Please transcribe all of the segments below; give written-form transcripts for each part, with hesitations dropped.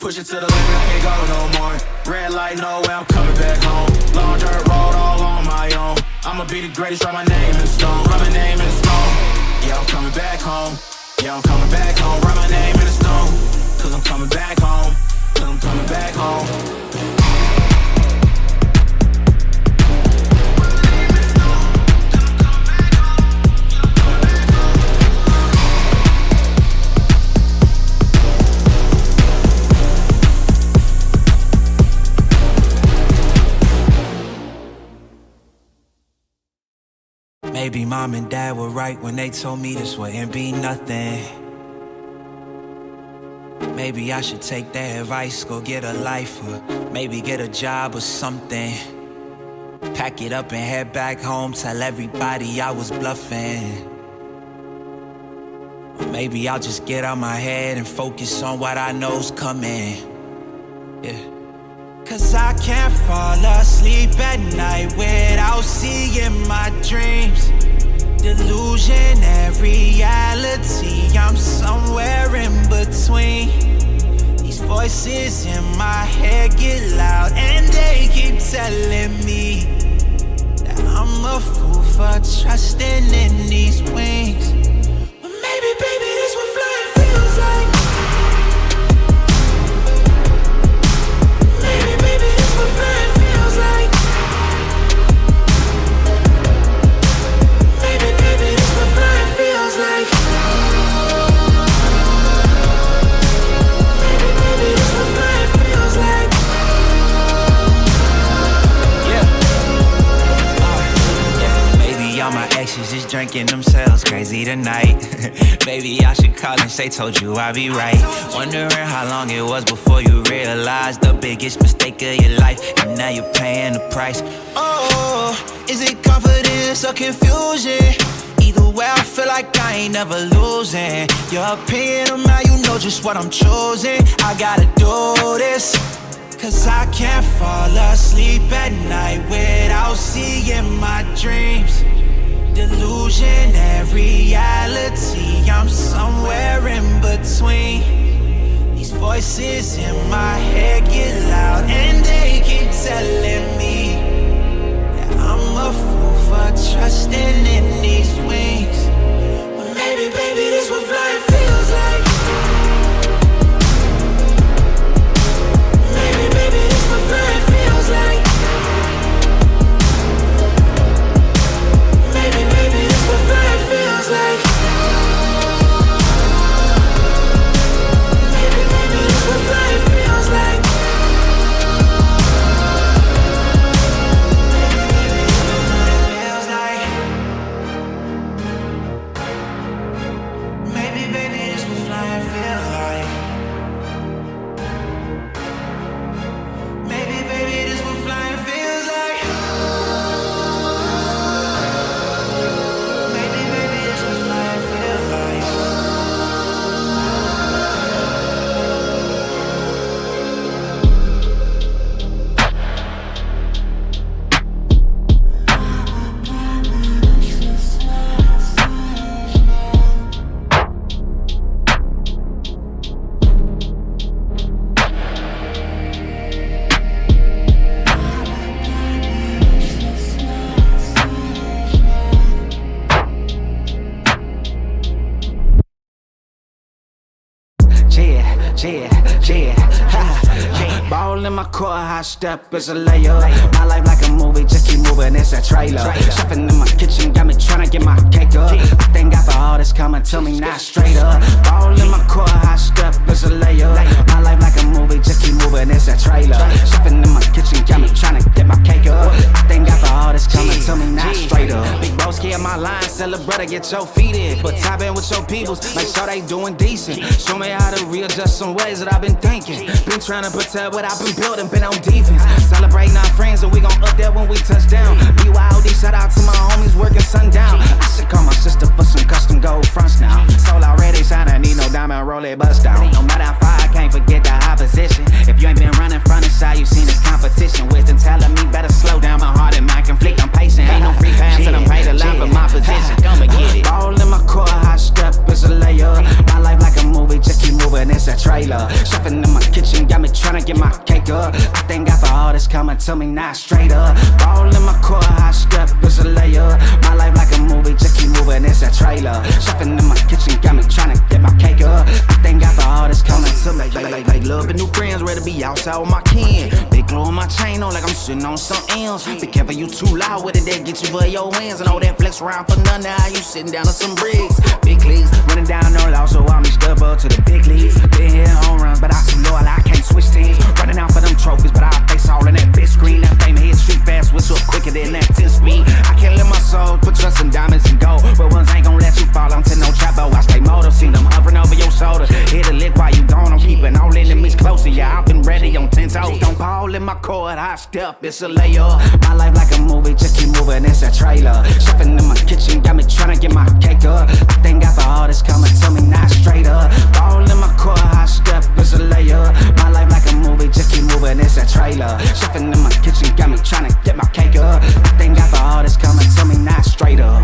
Push it to the limit, I can't go no more. Red light, no way, I'm coming back home. Long dirt road, all on my own. I'ma be the greatest, write my name in stone. Write my name in stone. Yeah, I'm coming back home. Yeah, I'm coming back home. Write my name in stone. Cause I'm coming back home. Cause I'm coming back home. Maybe mom and dad were right when they told me this wouldn't be nothing. Maybe I should take their advice, go get a life, or maybe get a job or something. Pack it up and head back home, tell everybody I was bluffing. Or maybe I'll just get out my head and focus on what I know's coming. Yeah. Cause I can't fall asleep at night without seeing my dreams. Delusion and reality, I'm somewhere in between. These voices in my head get loud and they keep telling me that I'm a fool for trusting in these wings. But maybe, baby, this what flying feels like. Exes just drinking themselves crazy tonight. Maybe I should call and say, told you I'd be right. Wondering how long it was before you realized the biggest mistake of your life, and now you're paying the price. Oh, is it confidence or confusion? Either way, I feel like I ain't never losing. Your opinion on how you know just what I'm choosing. I gotta do this, cause I can't fall asleep at night without seeing my dreams. Delusion and reality, I'm somewhere in between. These voices in my head get loud and they keep telling me that I'm a fool for trusting in these wings. But maybe, baby, this what flying feels like. Maybe, baby, this what flying feels like. What flying feels like. Maybe, maybe it's what flying feels like. Maybe, baby, it's what flying feels like. Maybe, baby, it's what flying feels like. Ball in my court, high step is a layup. My life like a movie, just keep moving, it's a trailer. Chefing in my kitchen, got me tryna get my cake up. I thank God for all this coming to me, not straight up. Ball in my court, high step is a layup. My life like a movie, just keep moving, it's a trailer. Chefing in my kitchen, got me tryna get my cake up. I thank God for all this coming to me, not straight up. Big broski in my line, celebrate, get your feet in. But tap in with your peoples, make sure they doing decent. Show me how to readjust some ways that I've been thinking. Been trying to protect what I've been building, been on defense. Celebrating our friends and we gon' up there when we touch down. BYOD, shout out to my homies working sundown. I should call my sister for some custom gold fronts now. Soul already shining, need no diamond, roll it, bust down. No matter how far, I can't forget the opposition. If you ain't been running front and side, you seen this competition. Wisdom telling me better slow down, my heart and mind conflict. I'm patient, ain't no free pass, and I'm paid a lot for my position. Come and get it. Ball in my court, high step is a layup. My life like a movie, just keep moving, it's a trailer. Chefing Chefing in my kitchen, got me tryna get my cake up. I thank God for all this coming to me, not straight up. Ball in my court, high step is a layup. My life like a movie, just keep moving, it's a trailer. Chefing in my kitchen, got me tryna get my cake up. I thank God for all this coming to me. Like love and new friends, ready to be outside with my kin. Big glow on my chain on like I'm sitting on something else. Be careful, you too loud with it, that get you for your wins. And all that flex around for none, now you sitting down on some bricks. Big leagues, running down no law, so I'm step up to the big leagues. Been here home runs, but I too loyal, I can't switch teams. Running out for them trophies, but I face all in that big screen. That fame hit street fast, whistle quicker than that 10 speed. I can't let my soul put trust in diamonds and gold, but ones ain't gon' let you fall onto no trap. I stay motive, see them hovering over your shoulder. Hit a lick while you gone, I'm keeping all enemies closer. Yeah, I've been ready on 10 toes. Don't ball in my court, high step, it's a layup. My life like a movie, just keep moving, it's a trailer. Chefing in my kitchen, got me tryna get my cake up. I thank God for all this coming to me, not straight up. Ball in my court, high step, it's a layup. My life like a movie, just keep moving, it's a trailer. Chefing in my kitchen, got me tryna get my cake up. I thank God for all this coming to me, not straight up.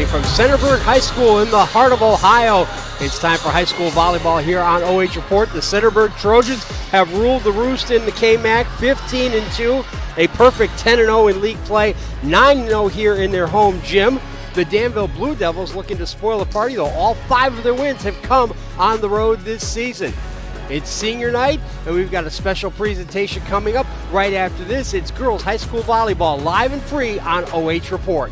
From Centerburg High School in the heart of Ohio. It's time for high school volleyball here on OH Report. The Centerburg Trojans have ruled the roost in the KMAC, 15-2, a perfect 10-0 in league play, 9-0 here in their home gym. The Danville Blue Devils looking to spoil the party, though all 5 of their wins have come on the road this season. It's senior night, and we've got a special presentation coming up right after this. It's girls high school volleyball, live and free on OH Report.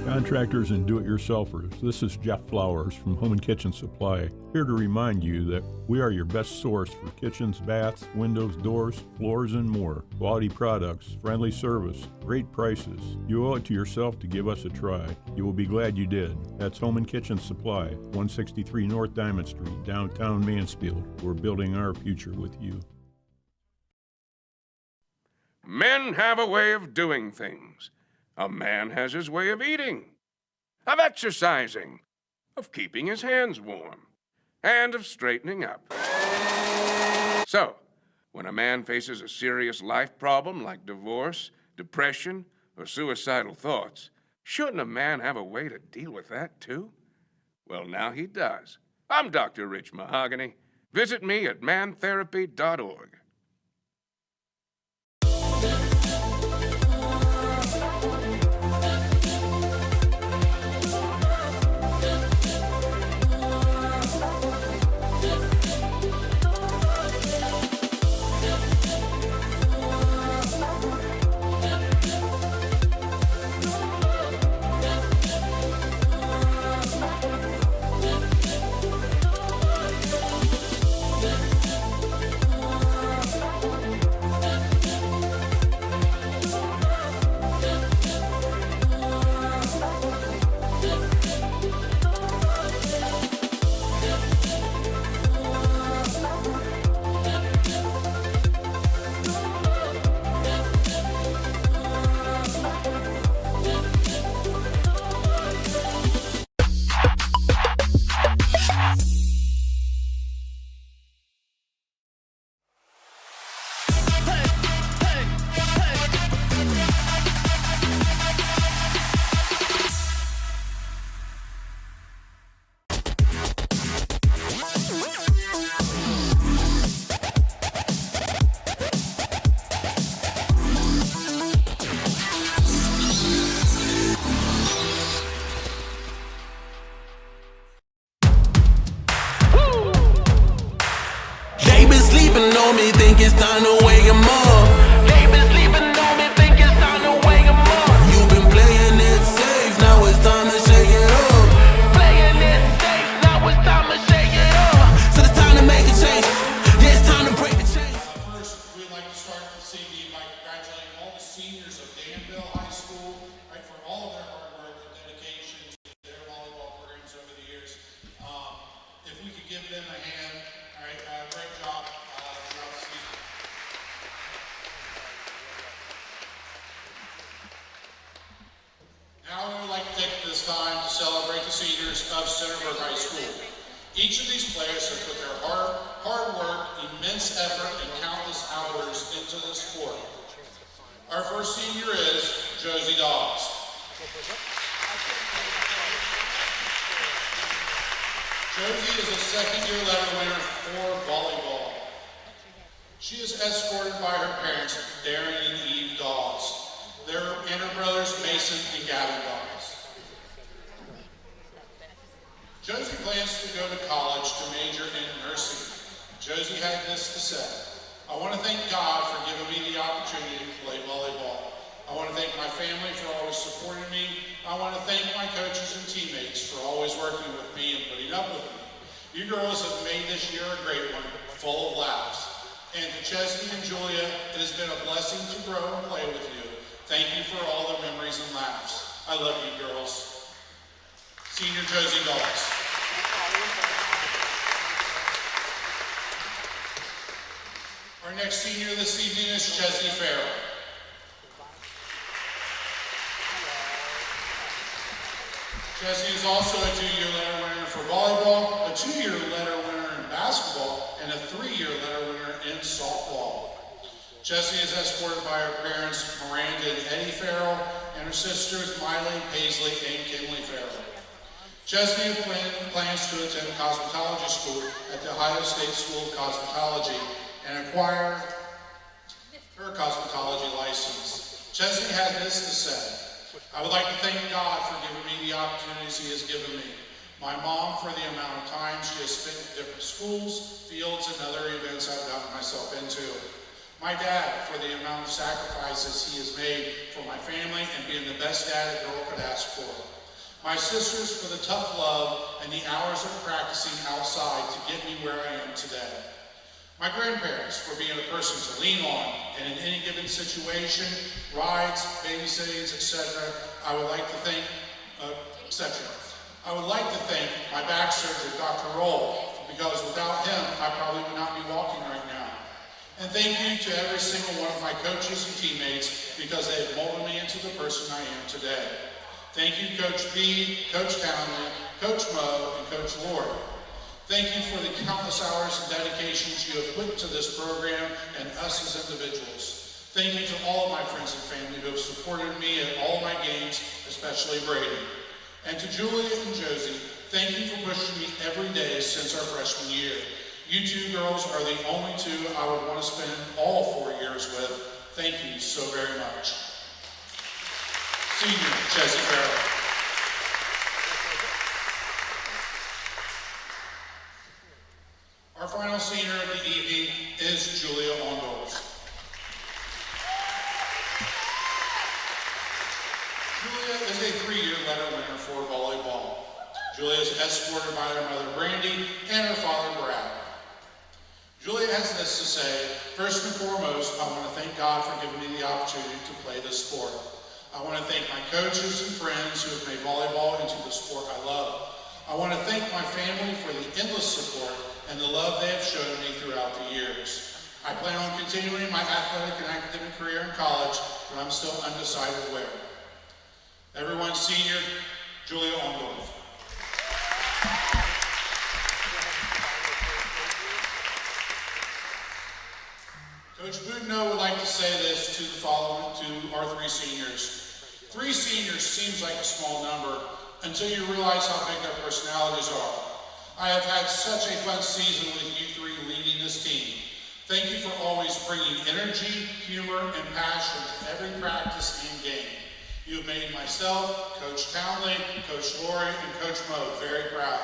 Contractors and do-it-yourselfers, this is Jeff Flowers from Home and Kitchen Supply, here to remind you that we are your best source for kitchens, baths, windows, doors, floors, and more. Quality products, friendly service, great prices. You owe it to yourself to give us a try. You will be glad you did. That's Home and Kitchen Supply, 163 North Diamond Street, downtown Mansfield. We're building our future with you. Men have a way of doing things. A man has his way of eating, of exercising, of keeping his hands warm, and of straightening up. So, when a man faces a serious life problem like divorce, depression, or suicidal thoughts, Shouldn't a man have a way to deal with that, too? Well, now he does. I'm Dr. Rich Mahogany. Visit me at mantherapy.org. On me, think it's time to wake 'em up. They been sleeping on me, think it's time to wake 'em up. You've been playing it safe, now it's time to shake it up. Playing it safe, now it's time to shake it up. So it's time to make a change, yeah, it's time to break the chain. First, we'd like to start this evening by congratulating all the seniors of Danville High School, right, for all of their hard work and dedication to their volleyball programs over the years. If we could give them a hand, all right, great job. Now we would like to take this time to celebrate the seniors of Centerburg High School. Each of these players have put their hard work, immense effort, and countless hours into the sport. Our first senior is Josie Dawes. Josie is a second-year letter winner for volleyball. She is escorted by her parents, Darren and Eve Dawes. And her brothers, Mason and Gavin Dawes. Josie plans to go to college to major in nursing. Josie had this to say: I want to thank God for giving me the opportunity to play volleyball. I want to thank my family for always supporting me. I want to thank my coaches and teammates for always working with me and putting up with me. You girls have made this year a great one, full of laughs. And to Chesney and Julia, it has been a blessing to grow and play with you. Thank you for all the memories and laughs. I love you, girls. Senior Josie Dawes. Our next senior this evening is Chesney Farrell. Chesney is also a 2-year letter winner for volleyball, a 2-year letter winner in basketball, and a 3-year letter winner in softball. Chesney is escorted by her parents, Miranda and Eddie Farrell, and her sisters, Miley, Paisley, and Kinley Farrell. Chesney plans to attend cosmetology school at the Ohio State School of Cosmetology and acquire her cosmetology license. Chesney had this to say: I would like to thank God for giving me the opportunities He has given me. My mom for the amount of time she has spent in different schools, fields, and other events I've gotten myself into. My dad for the amount of sacrifices he has made for my family and being the best dad a girl could ask for. My sisters for the tough love and the hours of practicing outside to get me where I am today. My grandparents for being a person to lean on and in any given situation, rides, babysittings, etc. I would like to thank, I would like to thank my back surgeon, Dr. Roll, because without him, I probably would not be walking right now. And thank you to every single one of my coaches and teammates because they have molded me into the person I am today. Thank you, Coach B, Coach Townley, Coach Mo, and Coach Lord. Thank you for the countless hours and dedications you have put into this program and us as individuals. Thank you to all of my friends and family who have supported me at all of my games, especially Brady. And to Julia and Josie, thank you for pushing me every day since our freshman year. You two girls are the only two I would want to spend all 4 years with. Thank you so very much. Senior, Jessie Farrell. Our final senior of the evening is Julia Ondorf. Julia is a 3-year letter winner for volleyball. Julia is escorted by her mother Brandy and her father Brad. Julia has this to say: first and foremost, I want to thank God for giving me the opportunity to play this sport. I want to thank my coaches and friends who have made volleyball into the sport I love. I want to thank my family for the endless support and the love they have shown me throughout the years. I plan on continuing my athletic and academic career in college, but I'm still undecided where. Everyone, senior, Julia Ondorf. Coach Boudinot would like to say this to our 3 seniors. 3 seniors seems like a small number until you realize how big their personalities are. I have had such a fun season with you 3 leading this team. Thank you for always bringing energy, humor, and passion to every practice and game. You have made myself, Coach Townley, Coach Lori, and Coach Mo very proud.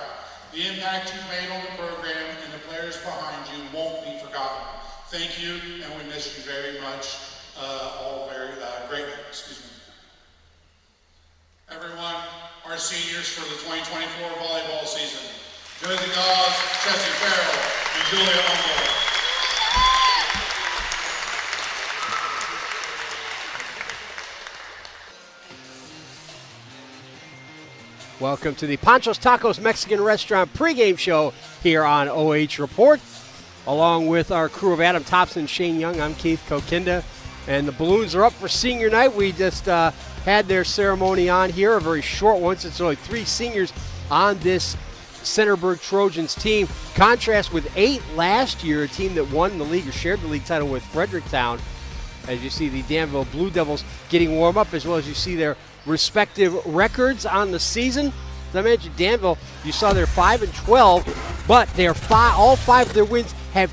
The impact you've made on the program and the players behind you won't be forgotten. Thank you, and we miss you very much, all very greatly. Excuse me. Everyone, our seniors for the 2024 volleyball season: Josie Dawes, Jessie Farrell, and Julia Ondorf. Welcome to the Panchos Tacos Mexican Restaurant pregame show here on OH Report. Along with our crew of Adam Thompson and Shane Young, I'm Keith Kokinda. And the balloons are up for senior night. We just had their ceremony on here, a very short one, since there are only 3 seniors on this Centerburg Trojans team. Contrast with 8 last year, a team that won the league or shared the league title with Fredericktown. As you see the Danville Blue Devils getting warm up, as well as you see their respective records on the season. As I mentioned, Danville, you saw they're 5-12, but they're all 5 of their wins have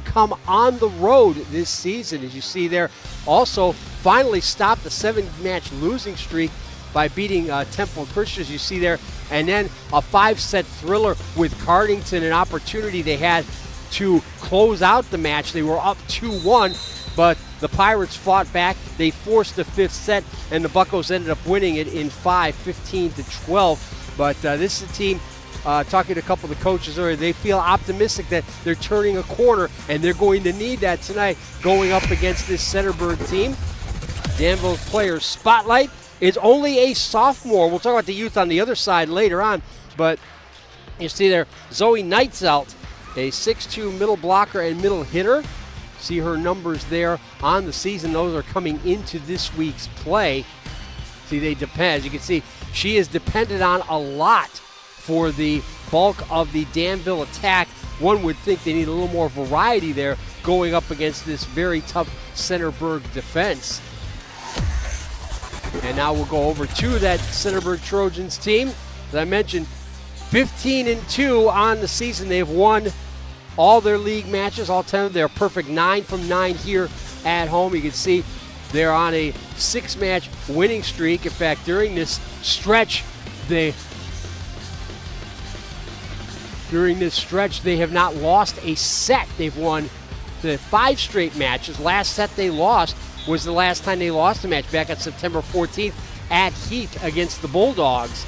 come on the road this season. As you see there, also finally stopped the 7-match losing streak by beating Temple Christian, as you see there, and then a 5-set thriller with Cardington, an opportunity they had to close out the match. They were up 2-1, but the Pirates fought back. They forced the 5th set, and the Buccos ended up winning it in 5, 15-12. But this is a team, talking to a couple of the coaches earlier, they feel optimistic that they're turning a corner, and they're going to need that tonight going up against this Centerburg team. Danville's players spotlight is only a sophomore. We'll talk about the youth on the other side later on, but you see there, Zoe Neitzel, a 6'2" middle blocker and middle hitter. See her numbers there on the season. Those are coming into this week's play. See, they depend. As you can see, she is dependent on a lot for the bulk of the Danville attack. One would think they need a little more variety there going up against this very tough Centerburg defense. And now we'll go over to that Centerburg Trojans team. As I mentioned, 15-2 on the season. They've won all their league matches, all 10 of them. They're perfect 9 from 9 here at home. You can see they're on a 6-match winning streak. In fact, during this stretch, they have not lost a set. They've won the 5 straight matches. Last set they lost was the last time they lost a match, back on September 14th at Heath against the Bulldogs.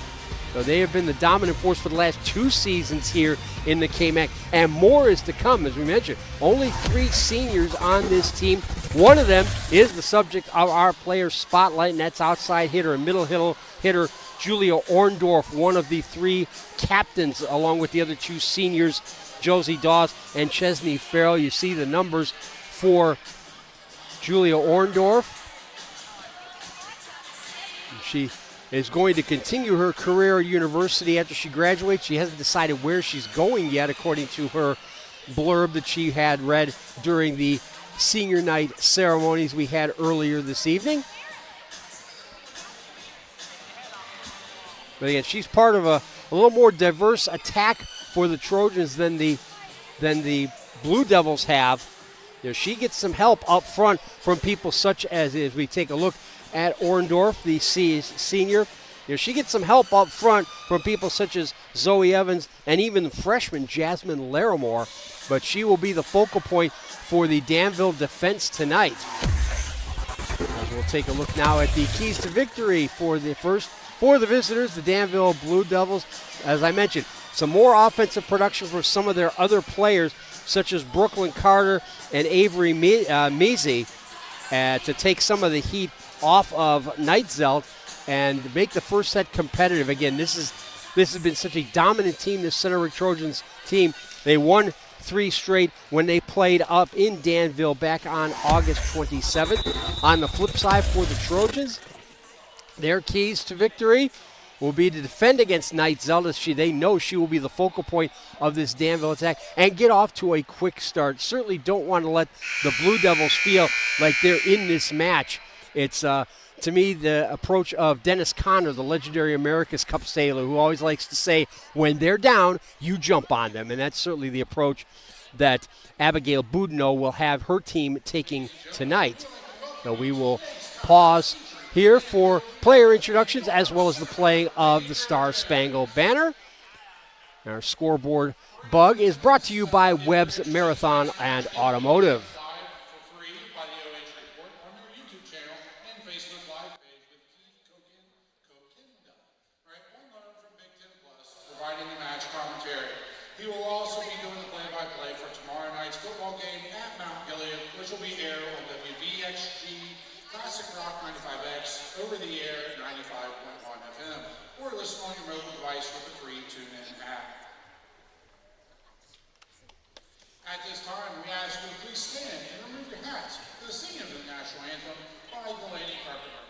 So they have been the dominant force for the last 2 seasons here in the KMAC, and more is to come. As we mentioned, only 3 seniors on this team. One of them is the subject of our player spotlight, and that's outside hitter and middle hitter Julia Orndorff, one of the 3 captains, along with the other 2 seniors, Josie Dawes and Chesney Farrell. You see the numbers for Julia Orndorff. She is going to continue her career at university after she graduates. She hasn't decided where she's going yet, according to her blurb that she had read during the senior night ceremonies we had earlier this evening. But again, she's part of a little more diverse attack for the Trojans than the Blue Devils have. She gets some help up front from people such as we take a look at Orndorff, the senior. She gets some help up front from people such as Zoe Evans and even freshman Jasmine Larimore. But she will be the focal point for the Danville defense tonight. As we'll take a look now at the keys to victory for the visitors, the Danville Blue Devils. As I mentioned, some more offensive production for some of their other players, such as Brooklyn Carter and Avery Measy, to take some of the heat off of Neitzelt and make the first set competitive. Again, this has been such a dominant team, this Centerburg Trojans team. They won 3 straight when they played up in Danville back on August 27th. On the flip side for the Trojans, their keys to victory will be to defend against Neitzelt, as they know she will be the focal point of this Danville attack, and get off to a quick start. Certainly don't want to let the Blue Devils feel like they're in this match. It's, to me, the approach of Dennis Conner, the legendary America's Cup sailor, who always likes to say, when they're down, you jump on them. And that's certainly the approach that Abigail Boudinot will have her team taking tonight. So we will pause here for player introductions as well as the playing of the Star Spangled Banner. Our scoreboard bug is brought to you by Webb's Marathon and Automotive. Providing the match commentary. He will also be doing the play-by-play for tomorrow night's football game at Mount Gilead, which will be aired on WVXG Classic Rock 95X over the air at 95.1 FM, or listen on your mobile device with the free TuneIn app. At this time, we ask you to please stand and remove your hats for the singing of the national anthem by Delaney Carpenter.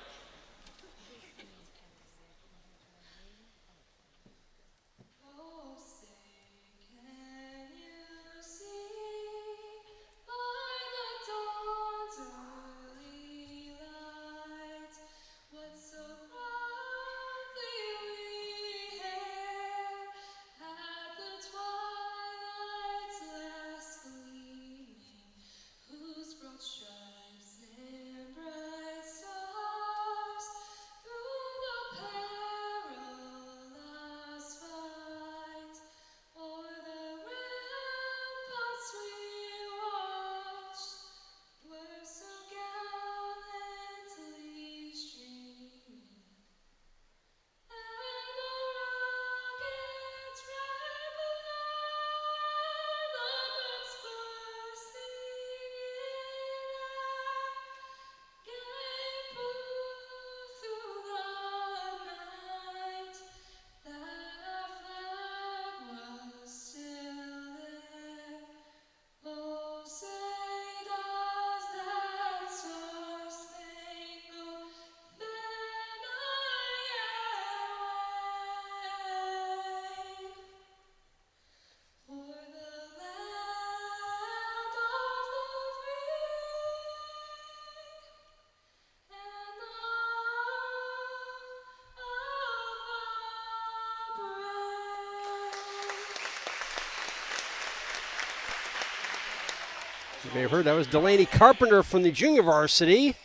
You may have heard that was Delaney Carpenter from the junior varsity,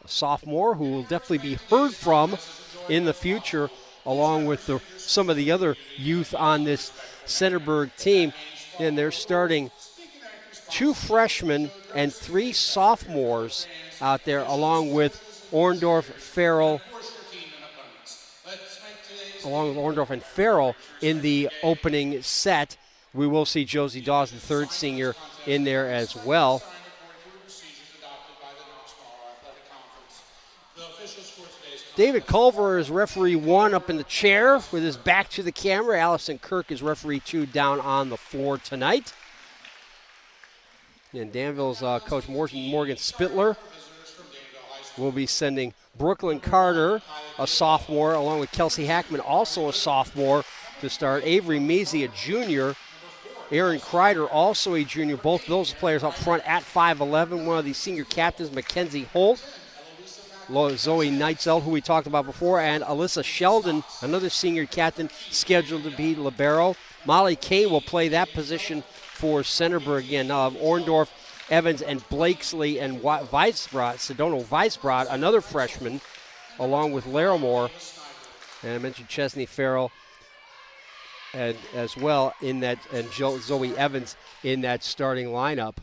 a sophomore who will definitely be heard from in the future, along with some of the other youth on this Centerburg team. And they're starting 2 freshmen and 3 sophomores out there, along with Orndorff, Farrell, and Farrell in the opening set. We will see Josie Dawes, the 3rd senior, in there as well. David Culver is referee 1 up in the chair with his back to the camera. Allison Kirk is referee 2 down on the floor tonight. And Danville's coach Morgan Spittler will be sending Brooklyn Carter, a sophomore, along with Kelsey Hackman, also a sophomore, to start. Avery Measy, a junior, Aaron Kreider, also a junior. Both those players up front at 5'11". One of the senior captains, Mackenzie Holt. Zoe Neitzel, who we talked about before, and Alyssa Sheldon, another senior captain, scheduled to be libero. Molly Kane will play that position for Centerburg again. Orndorff, Evans, and Blakesley, and Sedona Weisbrod, another freshman, along with Larimore. And I mentioned Chesney Farrell and as well in that, and Zoe Evans in that starting lineup.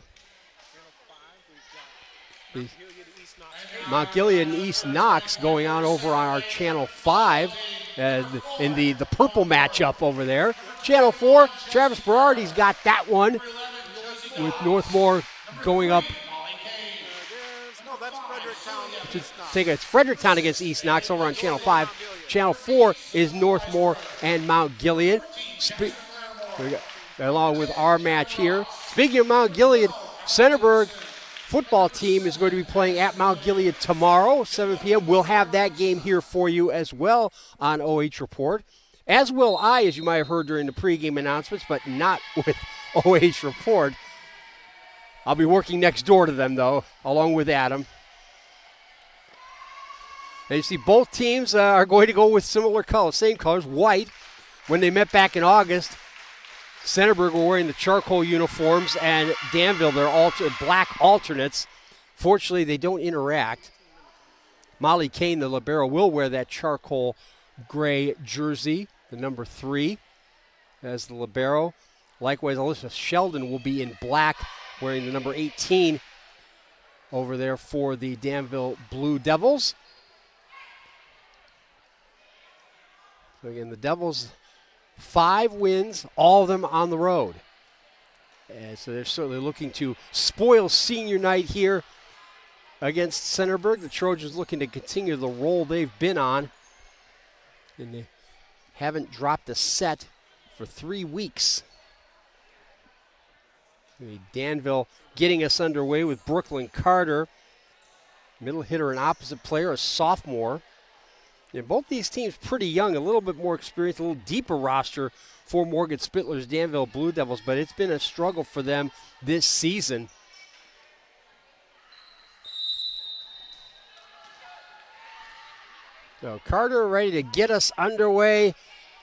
Mount Gilead and East Knox going on over on our Channel 5 in the purple matchup over there. Channel 4, Travis Berardi's got that one with Northmore going up. It's Fredericktown against East Knox over on Channel 5. Channel 4 is Northmore and Mount Gilead. Along with our match here. Speaking of Mount Gilead, Centerburg football team is going to be playing at Mount Gilead tomorrow, 7 p.m. We'll have that game here for you as well on OH Report. As will I, as you might have heard during the pregame announcements, but not with OH Report. I'll be working next door to them, though, along with Adam. And you see both teams are going to go with similar colors, same colors, white. When they met back in August, Centerburg were wearing the charcoal uniforms, and Danville, their black alternates. Fortunately, they don't interact. Molly Kane, the libero, will wear that charcoal gray jersey, the number 3, as the libero. Likewise, Alyssa Sheldon will be in black, wearing the number 18 over there for the Danville Blue Devils. So again, the Devils, 5 wins, all of them on the road. And so they're certainly looking to spoil senior night here against Centerburg. The Trojans looking to continue the roll they've been on. And they haven't dropped a set for 3 weeks. Danville getting us underway with Brooklyn Carter, middle hitter and opposite player, a sophomore. And both these teams pretty young, a little bit more experienced, a little deeper roster for Morgan Spittler's Danville Blue Devils, but it's been a struggle for them this season. So Carter ready to get us underway.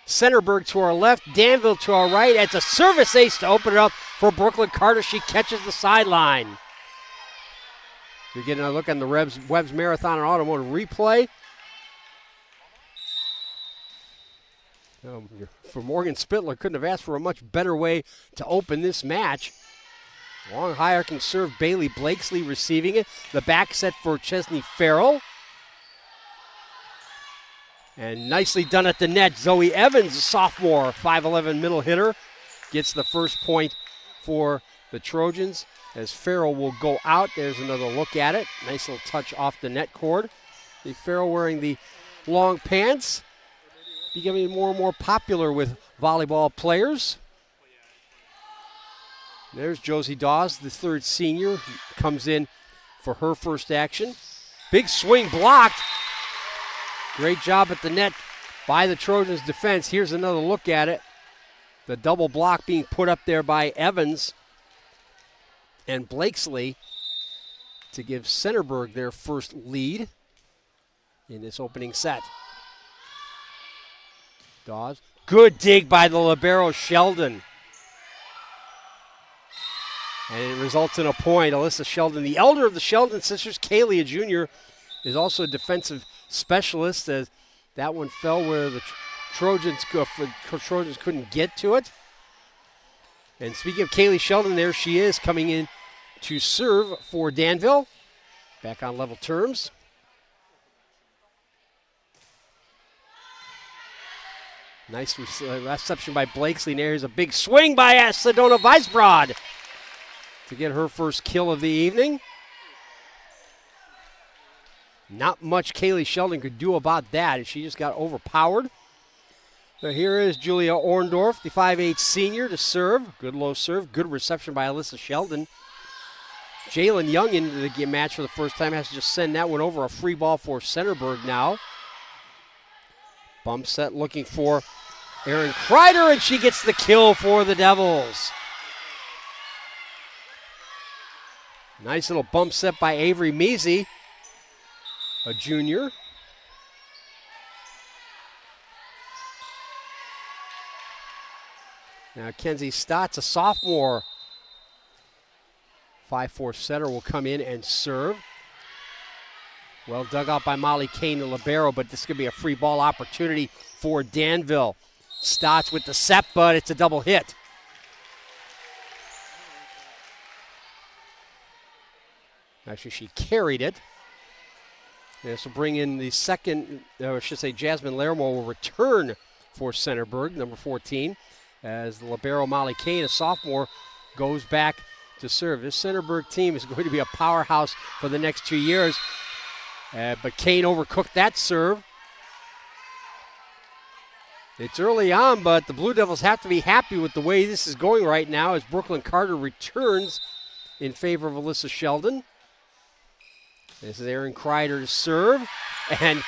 Centerburg to our left, Danville to our right. It's a service ace to open it up for Brooklyn Carter. She catches the sideline. We're getting a look on the Webb's Marathon and Automotive replay. For Morgan Spittler, couldn't have asked for a much better way to open this match. Long high arcing serve, Bailey Blakesley receiving it. The back set for Chesney Farrell. And nicely done at the net. Zoe Evans, a sophomore, 5'11" middle hitter, gets the first point for the Trojans as Farrell will go out. There's another look at it. Nice little touch off the net cord. The Farrell wearing the long pants, becoming more and more popular with volleyball players. There's Josie Dawes, the 3rd senior, comes in for her first action. Big swing blocked. Great job at the net by the Trojans' defense. Here's another look at it. The double block being put up there by Evans and Blakesley to give Centerburg their first lead in this opening set. Dawes. Good dig by the libero Sheldon. And it results in a point. Alyssa Sheldon, the elder of the Sheldon sisters, Kaylee, a junior, is also a defensive specialist, as that one fell where the Trojans couldn't get to it. And speaking of Kaylee Sheldon, there she is coming in to serve for Danville. Back on level terms. Nice reception by Blakesley. And there's a big swing by Sedona Weisbrod to get her first kill of the evening. Not much Kaylee Sheldon could do about that. She just got overpowered. So here is Julia Orndorff, the 5'8" senior, to serve. Good low serve. Good reception by Alyssa Sheldon. Jalen Young into the match for the first time. Has to just send that one over. A free ball for Centerburg now. Bump set looking for Erin Kreider, and she gets the kill for the Devils. Nice little bump set by Avery Measy, a junior. Now Kenzie Stotts, a sophomore. 5'4" setter, will come in and serve. Well dug out by Molly Kane, the libero, but this could be a free ball opportunity for Danville. Stotts with the set, but it's a double hit. Actually, she carried it. And this will bring in the second, or I should say Jasmine Larimore will return for Centerburg, number 14, as the libero Molly Kane, a sophomore, goes back to serve. This Centerburg team is going to be a powerhouse for the next 2 years. But Kane overcooked that serve. It's early on, but the Blue Devils have to be happy with the way this is going right now as Brooklyn Carter returns in favor of Alyssa Sheldon. This is Erin Kreider to serve, and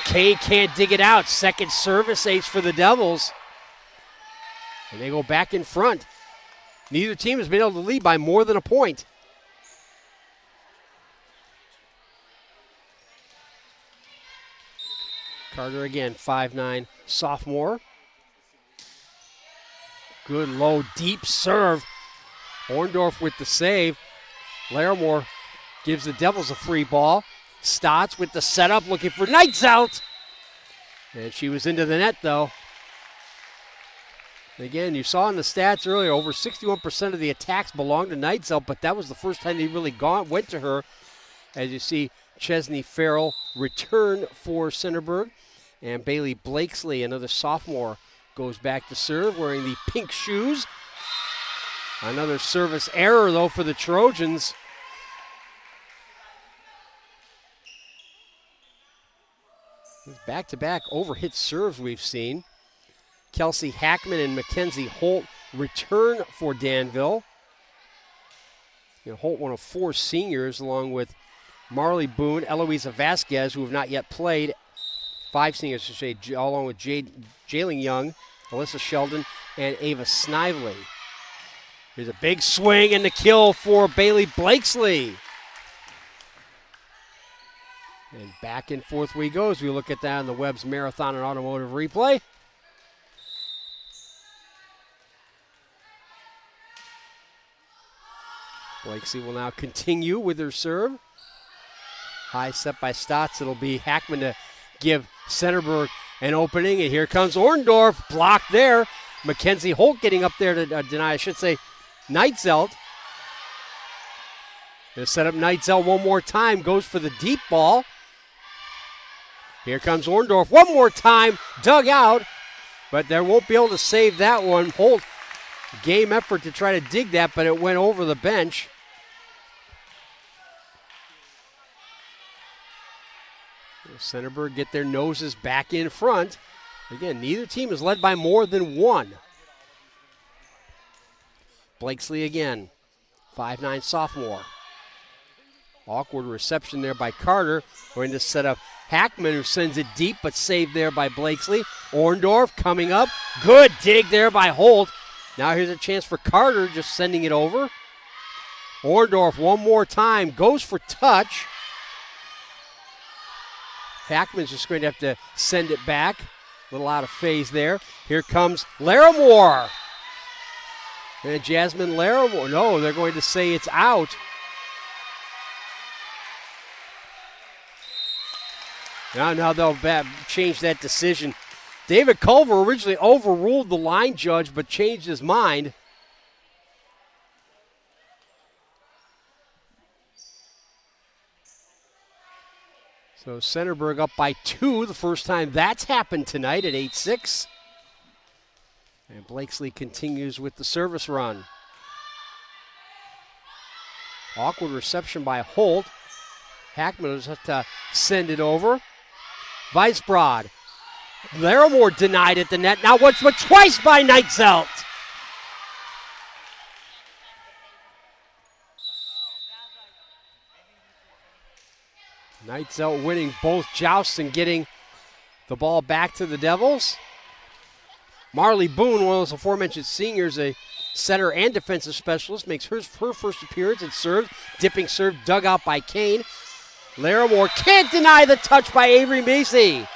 Kane can't dig it out. Second service ace for the Devils. And they go back in front. Neither team has been able to lead by more than a point. Carter again, 5'9", sophomore. Good low, deep serve. Orndorff with the save. Larimore gives the Devils a free ball. Stotts with the setup, looking for Nights Out. And she was into the net, though. Again, you saw in the stats earlier, over 61% of the attacks belonged to Nights Out, but that was the first time they really went to her. As you see, Chesney Farrell return for Centerburg. And Bailey Blakesley, another sophomore, goes back to serve wearing the pink shoes. Another service error, though, for the Trojans. Back-to-back overhit serves we've seen. Kelsey Hackman and Mackenzie Holt return for Danville. Holt, one of 4 seniors, along with Marley Boone, Eloisa Vasquez, who have not yet played. 5 seniors, along with Jalen Young, Alyssa Sheldon, and Ava Snively. There's a big swing and the kill for Bailey Blakesley. And back and forth we go as we look at that on the Webb's Marathon and Automotive replay. Blakesley will now continue with her serve. High set by Stotts. It'll be Hackman to give Centerburg an opening. And here comes Orndorff. Blocked there. Mackenzie Holt getting up there to deny, I should say, Nightzelt. They'll set up Nightzelt one more time. Goes for the deep ball. Here comes Orndorff one more time. Dug out. But they won't be able to save that one. Holt, game effort to try to dig that, but it went over the bench. Centerburg get their noses back in front. Again, neither team is led by more than 1. Blakesley again, 5'9" sophomore. Awkward reception there by Carter. Going to set up Hackman, who sends it deep, but saved there by Blakesley. Orndorff coming up. Good dig there by Holt. Now here's a chance for Carter, just sending it over. Orndorff one more time, goes for touch. Hackman's just going to have to send it back. A little out of phase there. Here comes Larimore. And Jasmine Larimore. No, they're going to say it's out. Now they'll change that decision. David Culver originally overruled the line judge, but changed his mind. So Centerburg up by 2, the first time that's happened tonight at 8-6. And Blakesley continues with the service run. Awkward reception by Holt. Hackman will have to send it over. Weisbrod. Larimore denied at the net. Now once but twice by Nightzelt. Nightzelt winning both jousts and getting the ball back to the Devils. Marley Boone, one of those aforementioned seniors, a center and defensive specialist, makes her first appearance and serves. Dipping serve dug out by Kane. Larimore can't deny the touch by Avery Measy.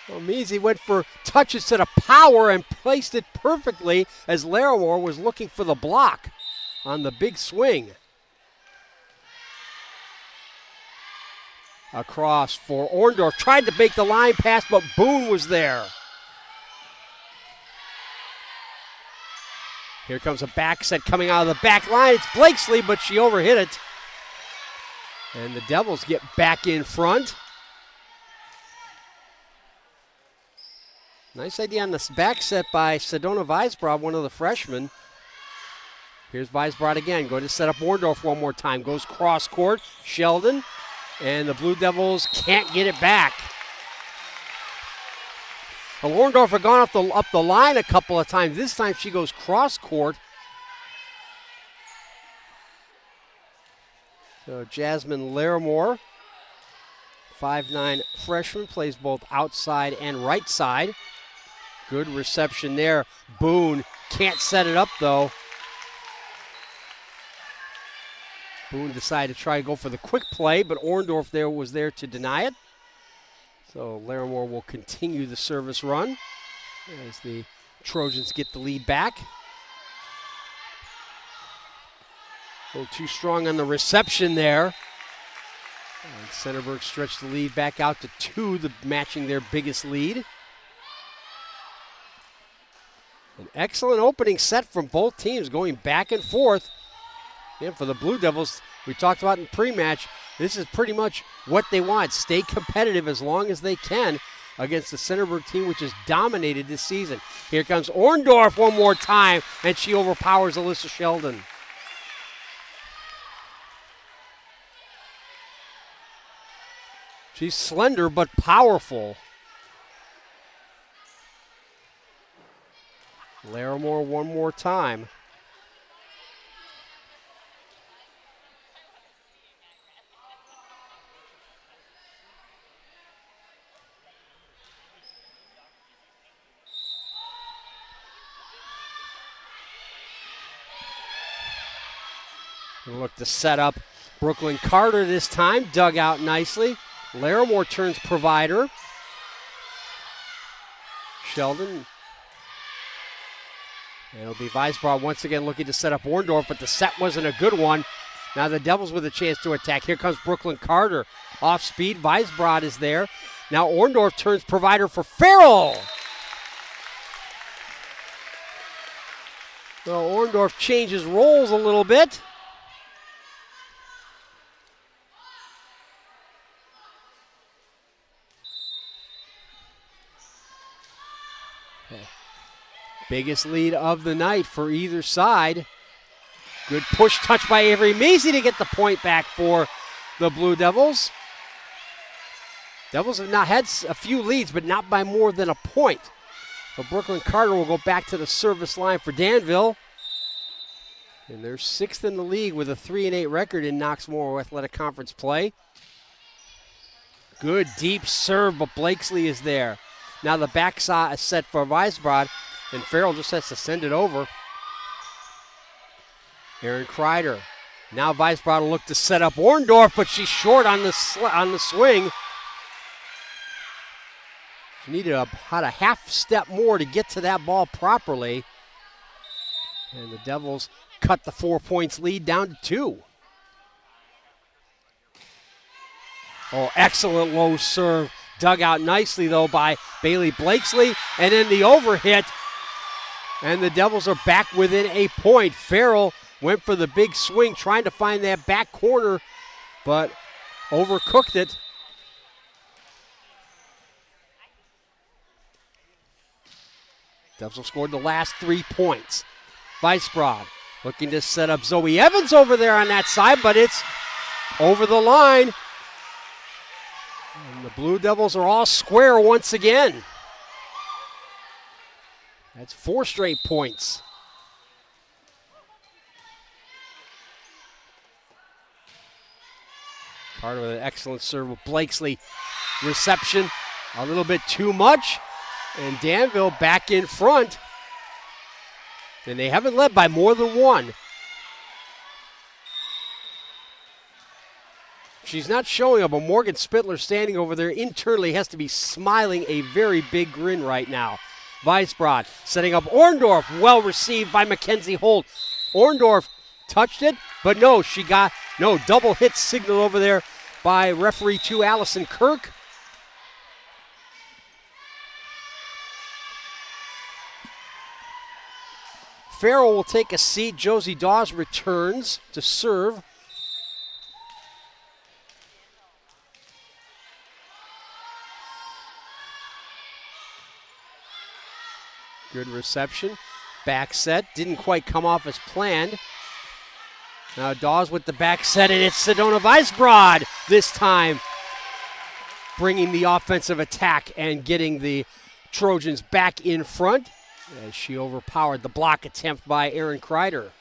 Well, Measy went for touch instead of power and placed it perfectly as Larimore was looking for the block on the big swing. Across for Orndorff. Tried to make the line pass, but Boone was there. Here comes a back set coming out of the back line. It's Blakesley, but she overhit it. And the Devils get back in front. Nice idea on this back set by Sedona Weisbrod, one of the freshmen. Here's Weisbrod again, going to set up Orndorff one more time. Goes cross court, Sheldon, and the Blue Devils can't get it back. Well, Orndorff had gone up the line a couple of times. This time she goes cross court. So Jasmine Larimore, 5'9" freshman, plays both outside and right side. Good reception there. Boone can't set it up though. Boone decided to try to go for the quick play, but Orndorff was there to deny it. So Larimore will continue the service run as the Trojans get the lead back. A little too strong on the reception there. And Centerburg stretched the lead back out to 2, matching their biggest lead. An excellent opening set from both teams, going back and forth. And for the Blue Devils, we talked about in pre-match, this is pretty much what they want. Stay competitive as long as they can against the Centerburg team, which has dominated this season. Here comes Orndorff one more time, and she overpowers Alyssa Sheldon. She's slender but powerful. Larimore one more time. Look to set up Brooklyn Carter this time, dug out nicely. Larimore turns provider. Sheldon. And it'll be Weisbrod once again looking to set up Orndorff, but the set wasn't a good one. Now the Devils with a chance to attack. Here comes Brooklyn Carter. Off speed, Weisbrod is there. Now Orndorff turns provider for Farrell. So Orndorff changes roles a little bit. Biggest lead of the night for either side. Good push touch by Avery Measy to get the point back for the Blue Devils. Devils have not had a few leads, but not by more than a point. But Brooklyn Carter will go back to the service line for Danville. And they're 6th in the league with a 3-8 record in Knox-Morrow Athletic Conference play. Good deep serve, but Blakesley is there. Now the backside is set for Weisbrod. And Farrell just has to send it over. Aaron Kreider. Now Weisbrod will look to set up Orndorff, but she's short on the swing. She needed about a half step more to get to that ball properly. And the Devils cut the 4 points lead down to 2. Oh, excellent low serve. Dug out nicely, though, by Bailey Blakesley. And then the overhit. And the Devils are back within a point. Farrell went for the big swing, trying to find that back corner, but overcooked it. Devils have scored the last 3 points. Weisbrod looking to set up Zoe Evans over there on that side, but it's over the line. And the Blue Devils are all square once again. That's 4 straight points. Carter with an excellent serve with Blakesley. Reception a little bit too much. And Danville back in front. And they haven't led by more than one. She's not showing up, but Morgan Spittler standing over there internally has to be smiling a very big grin right now. Weisbrod setting up Orndorff, well received by Mackenzie Holt. Orndorff touched it, but no, she got no double hit signal over there by referee 2 Allison Kirk. Farrell will take a seat. Josie Dawes returns to serve. Good reception. Back set. Didn't quite come off as planned. Now Dawes with the back set, and it's Sedona Weisbrod this time bringing the offensive attack and getting the Trojans back in front as she overpowered the block attempt by Erin Kreider.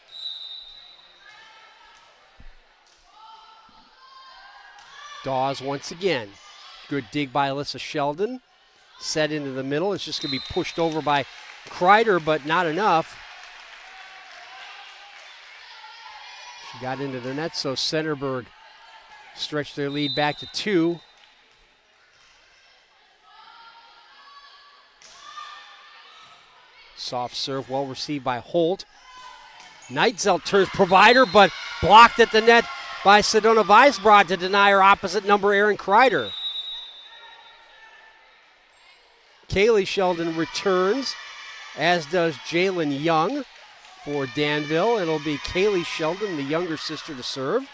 Dawes once again. Good dig by Alyssa Sheldon. Set into the middle. It's just going to be pushed over by Kreider, but not enough. She got into the net, so Centerburg stretched their lead back to 2. Soft serve, well received by Holt. Neitzelt turns provider, but blocked at the net by Sedona Weisbrod to deny her opposite number, Erin Kreider. Kaylee Sheldon returns, as does Jalen Young for Danville. It'll be Kaylee Sheldon, the younger sister, to serve.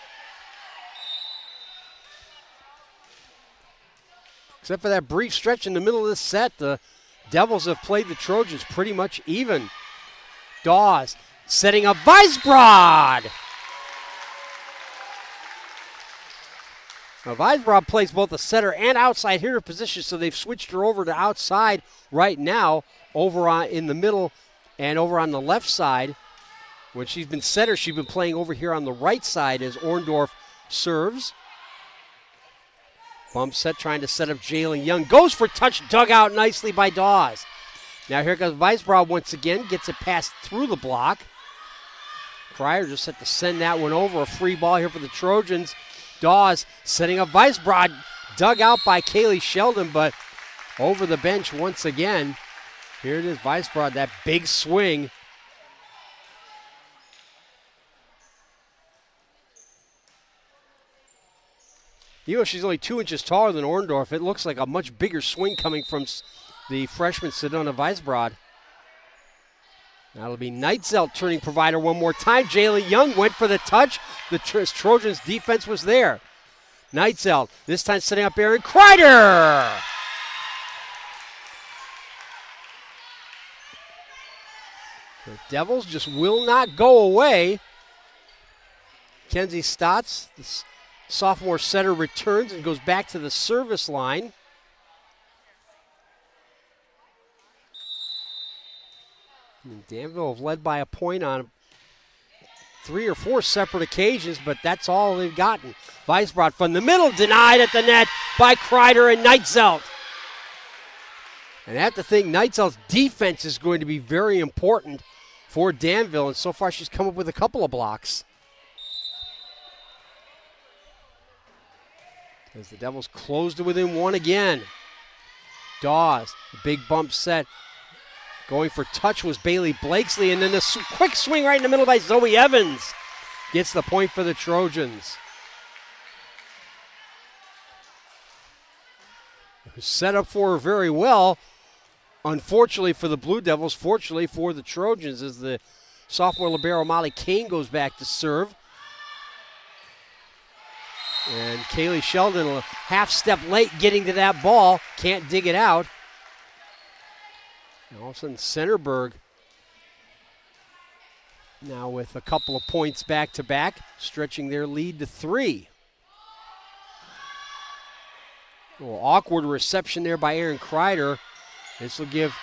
Except for that brief stretch in the middle of the set, the Devils have played the Trojans pretty much even. Dawes setting up Weisbrod. Now Weisbrod plays both the setter and outside hitter position, so they've switched her over to outside right now, over in the middle and over on the left side. When she's been setter, she's been playing over here on the right side as Orndorff serves. Bump set, trying to set up Jalen Young. Goes for touch, dug out nicely by Dawes. Now here comes Weisbrod once again. Gets it passed through the block. Kreider just had to send that one over. A free ball here for the Trojans. Dawes setting up Weisbrod. Dug out by Kaylee Sheldon, but over the bench once again. Here it is, Weisbrod, that big swing. Even though she's only 2 inches taller than Orndorff, it looks like a much bigger swing coming from the freshman Sedona Weisbrod. That'll be Neitzelt turning provider one more time. Jalen Young went for the touch. The Trojans' defense was there. Neitzelt, this time setting up Erin Kreider. The Devils just will not go away. Kenzie Stotts, the sophomore setter, returns and goes back to the service line. And Danville have led by a point on 3 or 4 separate occasions, but that's all they've gotten. Weisbrod from the middle, denied at the net by Kreider and Neitzelt. And I have to think Neitzelt's defense is going to be very important for Danville, and so far she's come up with a couple of blocks. As the Devils closed it within 1 again. Dawes, a big bump set. Going for touch was Bailey Blakesley, and then a quick swing right in the middle by Zoe Evans. Gets the point for the Trojans. It was set up for her very well. Unfortunately for the Blue Devils, fortunately for the Trojans, as the sophomore libero Molly Kane goes back to serve. And Kaylee Sheldon a half step late getting to that ball. Can't dig it out. And all of a sudden, Centerburg now with a couple of points back to back, stretching their lead to 3. A little awkward reception there by Erin Kreider. This will give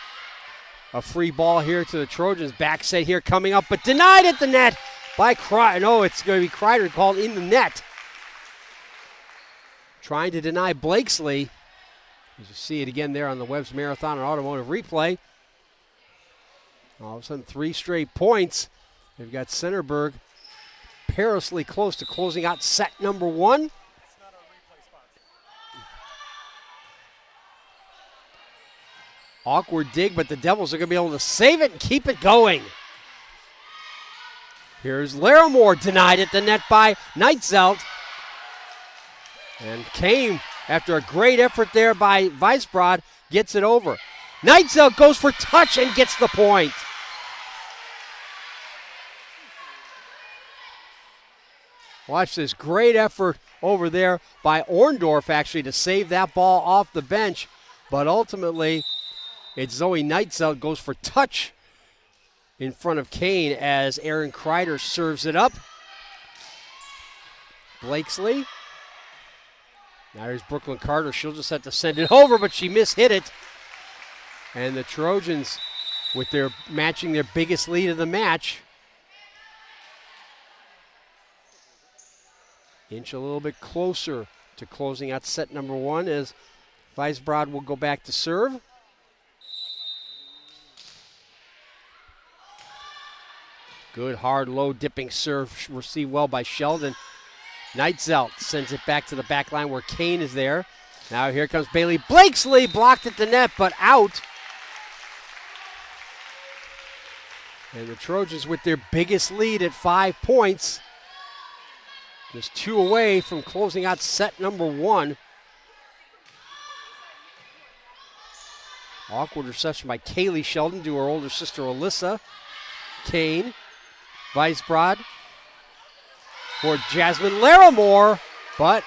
a free ball here to the Trojans. Back set here coming up, but denied at the net by Kreider. No, it's going to be Kreider called in the net. Trying to deny Blakesley. As you see it again there on the Webb's Marathon and Automotive replay. All of a sudden, 3 straight points. They've got Centerburg perilously close to closing out set number 1. Awkward dig, but the Devils are going to be able to save it and keep it going. Here's Larimore, denied at the net by Neitzelt. And Kane, after a great effort there by Weisbrod, gets it over. Neitzelt goes for touch and gets the point. Watch this great effort over there by Orndorff, actually, to save that ball off the bench. But ultimately, it's Zoe Neitzelt goes for touch in front of Kane as Aaron Kreider serves it up. Blakesley. Now here's Brooklyn Carter. She'll just have to send it over, but she mishit it. And the Trojans, with their matching their biggest lead of the match, inch a little bit closer to closing out set number 1 as Weisbrod will go back to serve. Good, hard, low dipping serve received well by Sheldon. Neitzelt sends it back to the back line where Kane is there. Now here comes Bailey Blakesley, blocked at the net, but out. And the Trojans with their biggest lead at 5 points. Just 2 away from closing out set number 1. Awkward reception by Kaylee Sheldon to her older sister Alyssa. Kane, Weisbrod for Jasmine Larimore, but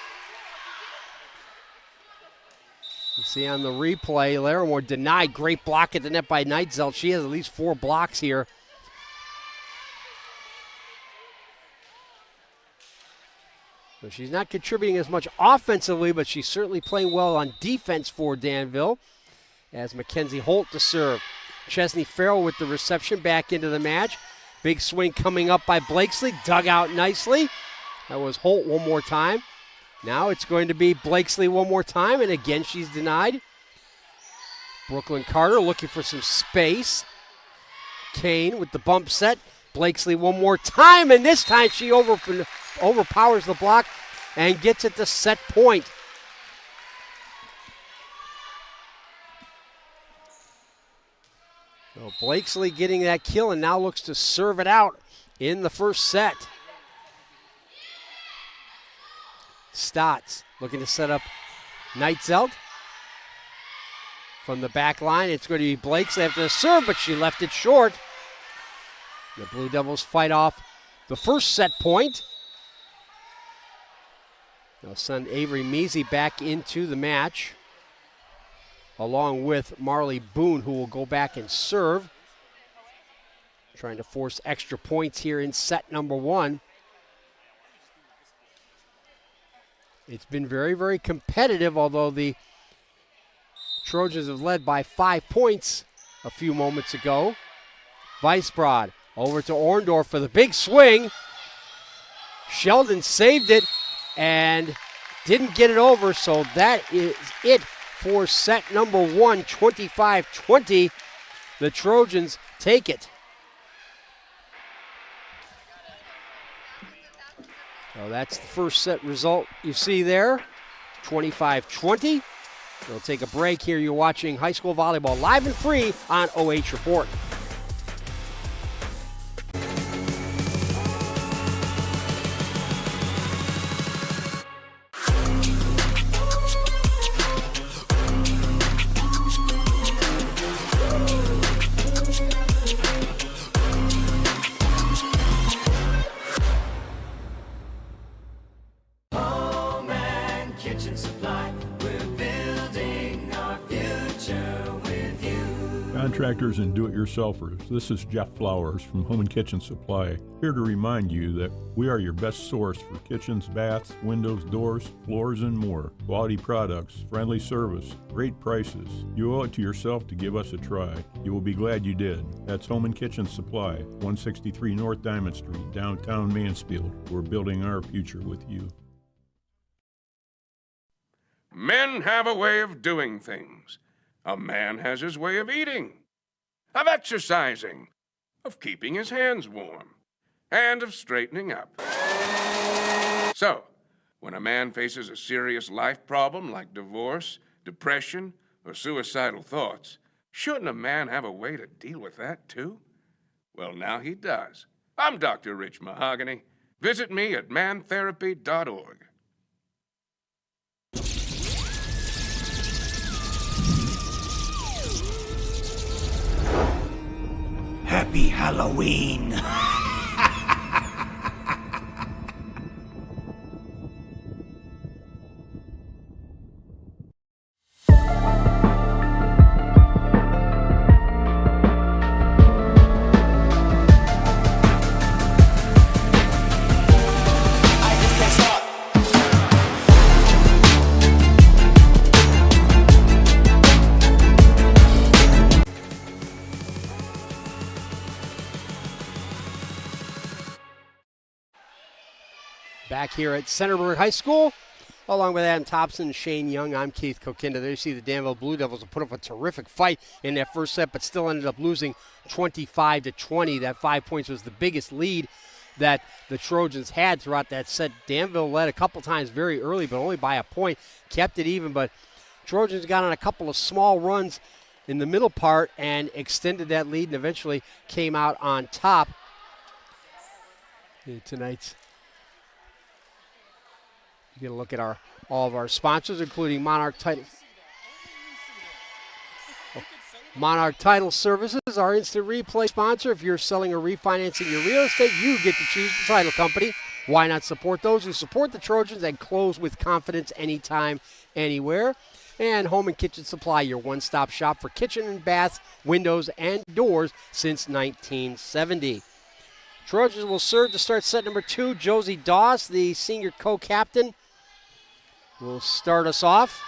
you see on the replay, Larimore denied. Great block at the net by Neitzelt. She has at least 4 blocks here. So she's not contributing as much offensively, but she's certainly playing well on defense for Danville. As Mackenzie Holt to serve. Chesney Farrell with the reception back into the match. Big swing coming up by Blakesley, dug out nicely. That was Holt one more time. Now it's going to be Blakesley one more time, and again she's denied. Brooklyn Carter looking for some space. Kane with the bump set. Blakesley one more time, and this time she overpowers the block and gets it to set point. So Blakesley getting that kill and now looks to serve it out in the first set. Stotts looking to set up Neitzelt. From the back line, it's going to be Blakesley after the serve, but she left it short. The Blue Devils fight off the first set point. They'll send Avery Measy back into the match, along with Marley Boone, who will go back and serve. Trying to force extra points here in set number 1. It's been very, very competitive, although the Trojans have led by 5 points a few moments ago. Weisbrod over to Orndorff for the big swing. Sheldon saved it and didn't get it over, so that is it for set number 1, 25-20. The Trojans take it. So that's the first set result you see there, 25-20. We'll take a break here. You're watching high school volleyball live and free on OH Report. Contractors and do-it-yourselfers, this is Jeff Flowers from Home and Kitchen Supply, here to remind you that we are your best source for kitchens, baths, windows, doors, floors, and more. Quality products, friendly service, great prices. You owe it to yourself to give us a try. You will be glad you did. That's Home and Kitchen Supply, 163 North Diamond Street, downtown Mansfield. We're building our future with you. Men have a way of doing things. A man has his way of eating, of exercising, of keeping his hands warm, and of straightening up. So, when a man faces a serious life problem like divorce, depression, or suicidal thoughts, shouldn't a man have a way to deal with that too? Well, now he does. I'm Dr. Rich Mahogany. Visit me at mantherapy.org. Happy Halloween! Back here at Centerburg High School, along with Adam Thompson and Shane Young, I'm Keith Kokinda. There you see the Danville Blue Devils put up a terrific fight in that first set, but still ended up losing 25-20. That 5 points was the biggest lead that the Trojans had throughout that set. Danville led a couple times very early, but only by a point, kept it even, but Trojans got on a couple of small runs in the middle part and extended that lead and eventually came out on top. Tonight's you get a look at all of our sponsors, including Monarch Title Services, our instant replay sponsor. If you're selling or refinancing your real estate, you get to choose the title company. Why not support those who support the Trojans and close with confidence anytime, anywhere? And Home and Kitchen Supply, your one-stop shop for kitchen and bath, windows, and doors since 1970. Trojans will serve to start set number 2. Josie Doss, the senior co-captain, will start us off.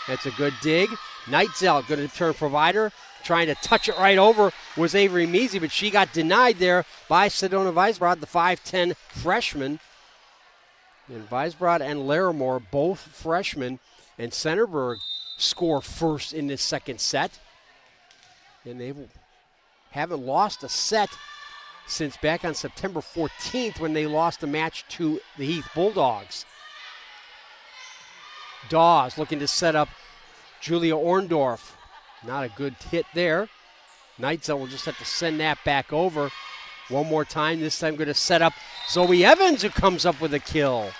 That's a good dig. Neitzel, good return provider. Trying to touch it right over was Avery Measy, but she got denied there by Sedona Weisbrod, the 5'10 freshman. And Weisbrod and Larimore, both freshmen. And Centerburg score first in this second set. And they haven't lost a set since back on September 14th when they lost a match to the Heath Bulldogs. Dawes looking to set up Julia Orndorff. Not a good hit there. Neitzel will just have to send that back over. One more time, this time going to set up Zoe Evans, who comes up with a kill.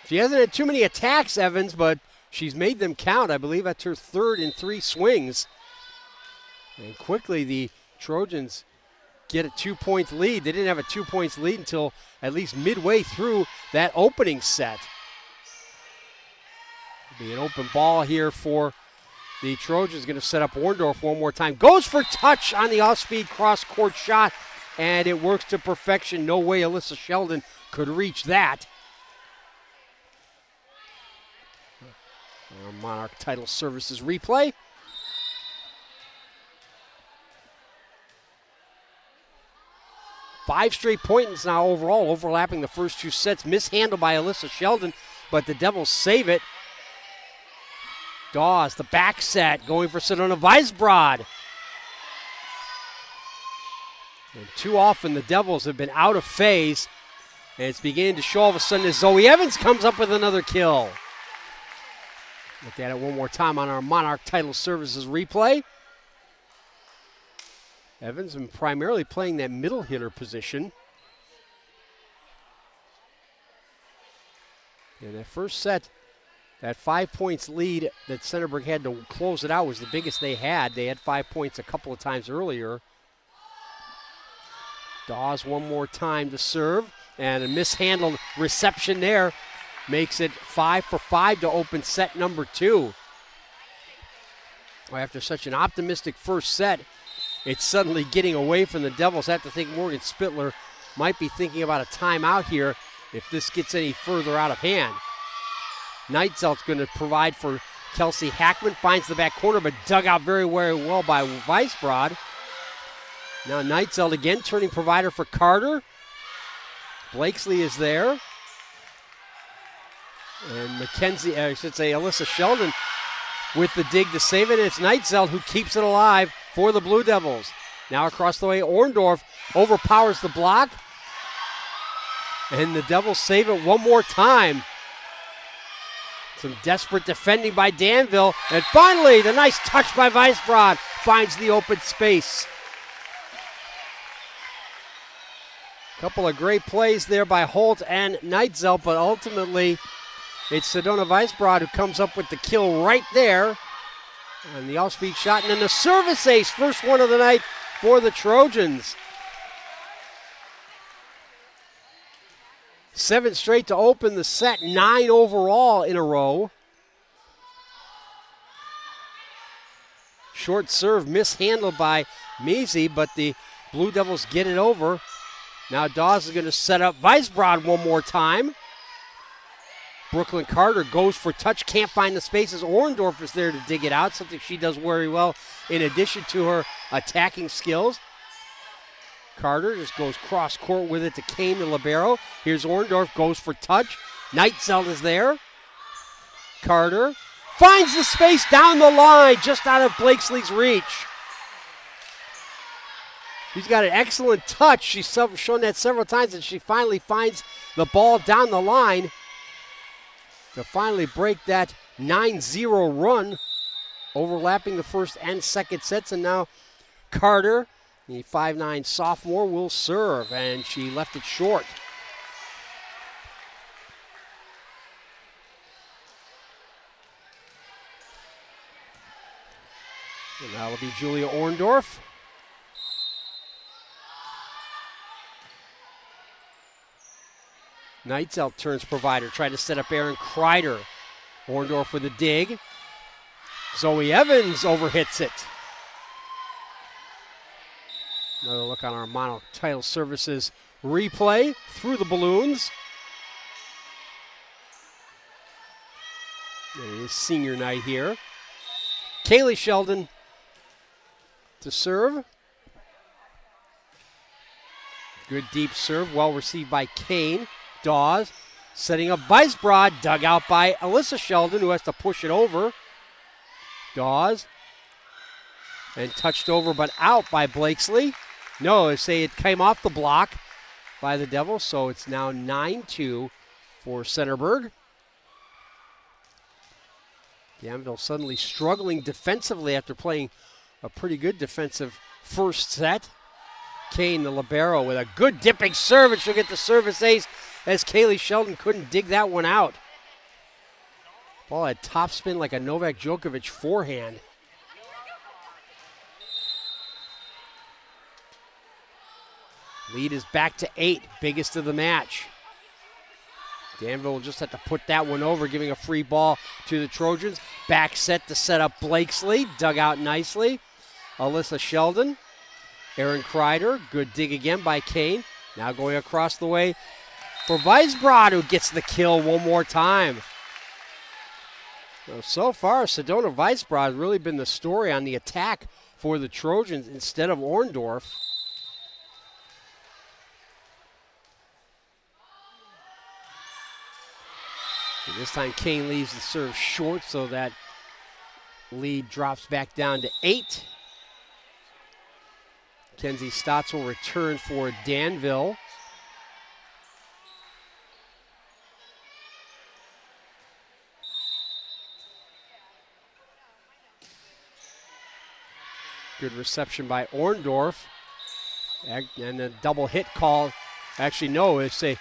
She hasn't had too many attacks, Evans, but she's made them count. I believe that's her third in 3 swings. And quickly the Trojans get a 2-point lead. They didn't have a 2-point lead until at least midway through that opening set. It'll be an open ball here for the Trojans. Going to set up Orndorff one more time. Goes for touch on the off-speed cross-court shot, and it works to perfection. No way Alyssa Sheldon could reach that. Our Monarch Title Services replay. Five straight points now overall, overlapping the first 2 sets. Mishandled by Alyssa Sheldon, but the Devils save it. Dawes, the back set, going for Sedona Weisbrod. And too often the Devils have been out of phase, and it's beginning to show all of a sudden as Zoe Evans comes up with another kill. Look at it one more time on our Monarch Title Services replay. Evans been primarily playing that middle hitter position. In that first set, that 5 points lead that Centerburg had to close it out was the biggest they had. They had 5 points a couple of times earlier. Dawes one more time to serve, and a mishandled reception there makes it 5 for 5 to open set number 2. Well, after such an optimistic first set, it's suddenly getting away from the Devils. I have to think Morgan Spittler might be thinking about a timeout here if this gets any further out of hand. Neitzel's going to provide for Kelsey Hackman. Finds the back corner, but dug out very, very well by Weisbrod. Now Neitzel again, turning provider for Carter. Blakesley is there. And Alyssa Sheldon with the dig to save it. It's Neitzelt who keeps it alive for the Blue Devils. Now across the way, Orndorff overpowers the block. And the Devils save it one more time. Some desperate defending by Danville. And finally, the nice touch by Weisbrod finds the open space. Couple of great plays there by Holt and Neitzelt, but ultimately it's Sedona Weisbrod who comes up with the kill right there. And the off-speed shot, and then the service ace, first one of the night for the Trojans. 7 straight to open the set, 9 overall in a row. Short serve mishandled by Measy, but the Blue Devils get it over. Now Dawes is going to set up Weisbrod one more time. Brooklyn Carter goes for touch, can't find the spaces. Orndorff is there to dig it out, something she does very well in addition to her attacking skills. Carter just goes cross court with it to Kane, the libero. Here's Orndorff, goes for touch. Neitzelt is there. Carter finds the space down the line, just out of Blakesley's reach. She's got an excellent touch. She's shown that several times, and she finally finds the ball down the line to finally break that 9-0 run, overlapping the first and second sets. And now Carter, the 5'9" sophomore, will serve, and she left it short. And that'll be Julia Orndorff. Neitzelt turns provider, trying to set up Erin Kreider. Orndorff with a dig. Zoe Evans overhits it. Another look on our Monarch Title Services replay through the balloons. And it is senior night here. Kaylee Sheldon to serve. Good deep serve, well received by Kane. Dawes setting up Weisbrod, dug out by Alyssa Sheldon, who has to push it over. Dawes, and touched over but out by Blakesley. No, they say it came off the block by the Devils, so it's now 9-2 for Centerburg. Danville suddenly struggling defensively after playing a pretty good defensive first set. Kane, the libero, with a good dipping serve, and she'll get the service ace as Kaylee Sheldon couldn't dig that one out. Ball had topspin like a Novak Djokovic forehand. Lead is back to 8, biggest of the match. Danville will just have to put that one over, giving a free ball to the Trojans. Back set to set up Blakesley, dug out nicely. Alyssa Sheldon. Erin Kreider, good dig again by Kane. Now going across the way for Weisbrod, who gets the kill one more time. So far, Sedona Weisbrod has really been the story on the attack for the Trojans instead of Orndorff. And this time Kane leaves the serve short, so that lead drops back down to 8. Kenzie Stotts will return for Danville. Good reception by Orndorff. And a double hit call. Actually, no, it's a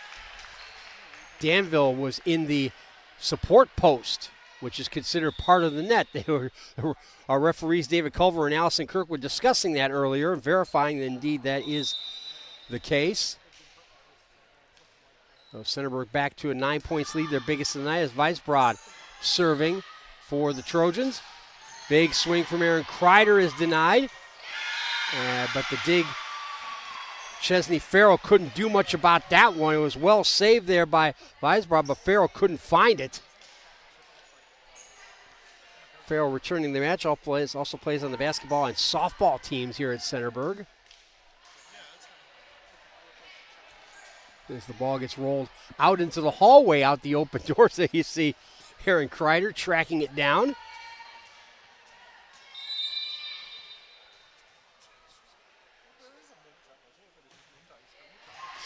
Danville was in the support post, which is considered part of the net. Our referees David Culver and Allison Kirk were discussing that earlier and verifying that indeed that is the case. So Centerburg back to a 9 points lead, their biggest of the night, as Weisbrod serving for the Trojans. Big swing from Erin Kreider is denied, but the dig, Chesney Farrell couldn't do much about that one. It was well saved there by Weisbrod, but Farrell couldn't find it. Farrell returning the match, also plays on the basketball and softball teams here at Centerburg. As the ball gets rolled out into the hallway, out the open doors, there you see Erin Kreider tracking it down.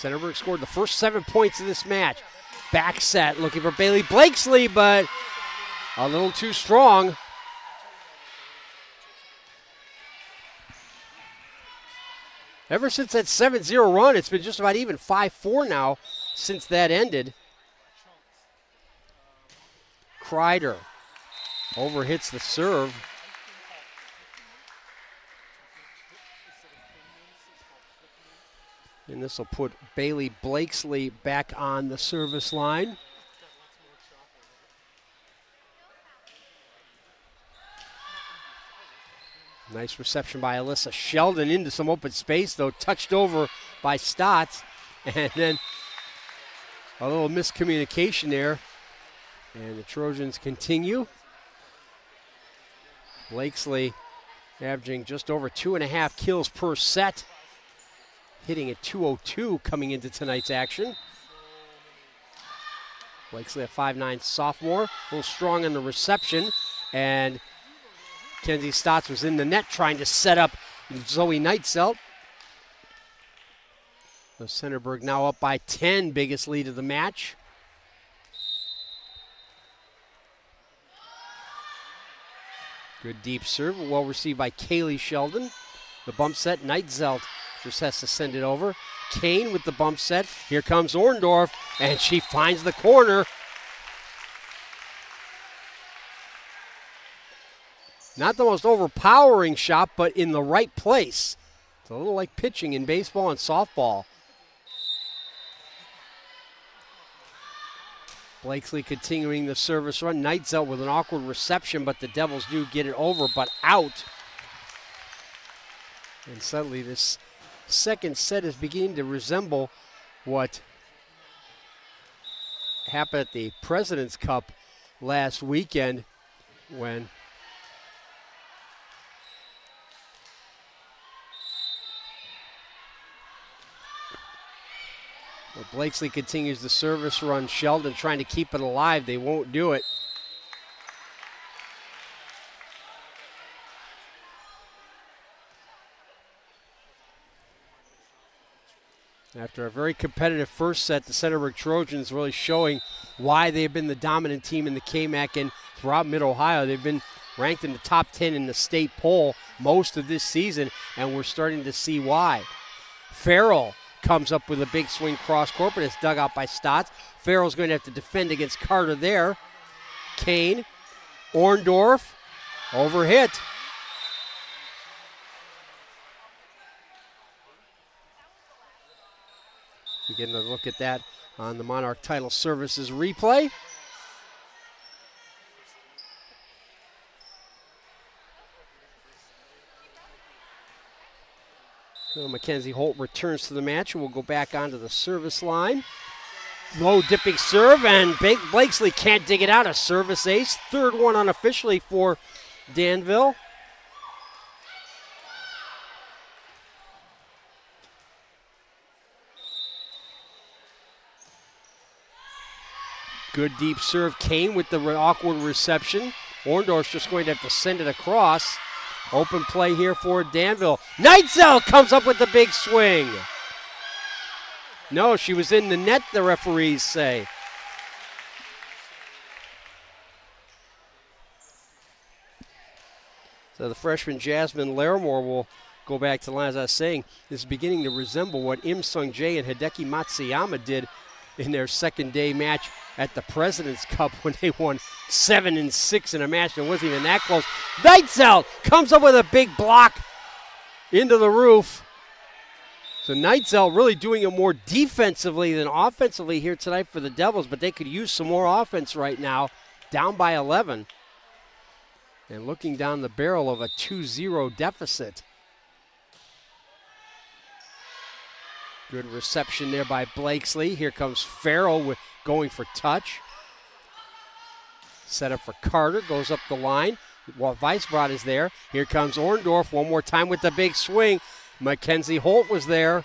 Centerburg scored the first 7 points of this match. Back set, looking for Bailey Blakesley, but a little too strong. Ever since that 7-0 run, it's been just about even 5-4 now since that ended. Kreider overhits the serve. And this will put Bailey Blakesley back on the service line. Nice reception by Alyssa Sheldon into some open space, though touched over by Stotts. And then a little miscommunication there. And the Trojans continue. Blakesley averaging just over 2.5 kills per set. Hitting at 202 coming into tonight's action. Blakesley, a 5'9" sophomore, a little strong on the reception. And Kenzie Stotts was in the net trying to set up Zoe Neitzel. So Centerburg now up by 10, biggest lead of the match. Good deep serve, well received by Kaylee Sheldon. The bump set, Neitzel just has to send it over. Kane with the bump set. Here comes Orndorff, and she finds the corner. Not the most overpowering shot, but in the right place. It's a little like pitching in baseball and softball. Blakesley continuing the service run. Neitzel with an awkward reception, but the Devils do get it over, but out. And suddenly this second set is beginning to resemble what happened at the President's Cup last weekend when Blakesley continues the service run. Sheldon trying to keep it alive. They won't do it. After a very competitive first set, the Centerburg Trojans really showing why they've been the dominant team in the KMAC and throughout Mid-Ohio. They've been ranked in the top 10 in the state poll most of this season, and we're starting to see why. Farrell comes up with a big swing cross court, but it's dug out by Stotts. Farrell's going to have to defend against Carter there. Kane, Orndorff, overhit. We're getting a look at that on the Monarch Title Services replay. So Mackenzie Holt returns to the match and will go back onto the service line. Low dipping serve, and Blakesley can't dig it out. A service ace. Third one unofficially for Danville. Good deep serve. Kane with the awkward reception. Orndorff's just going to have to send it across. Open play here for Danville. Neitzel comes up with the big swing. No, she was in the net, the referees say. So the freshman Jasmine Larimore will go back to the line. As I was saying, this is beginning to resemble what Im Sung Jae and Hideki Matsuyama did in their second day match at the President's Cup when they won 7-6 in a match that wasn't even that close. Neitzel comes up with a big block into the roof. So Neitzel really doing it more defensively than offensively here tonight for the Devils, but they could use some more offense right now, down by 11. And looking down the barrel of a 2-0 deficit. Good reception there by Blakesley. Here comes Farrell going for touch. Set up for Carter, goes up the line. While Weisbrot is there. Here comes Orndorff one more time with the big swing. Mackenzie Holt was there.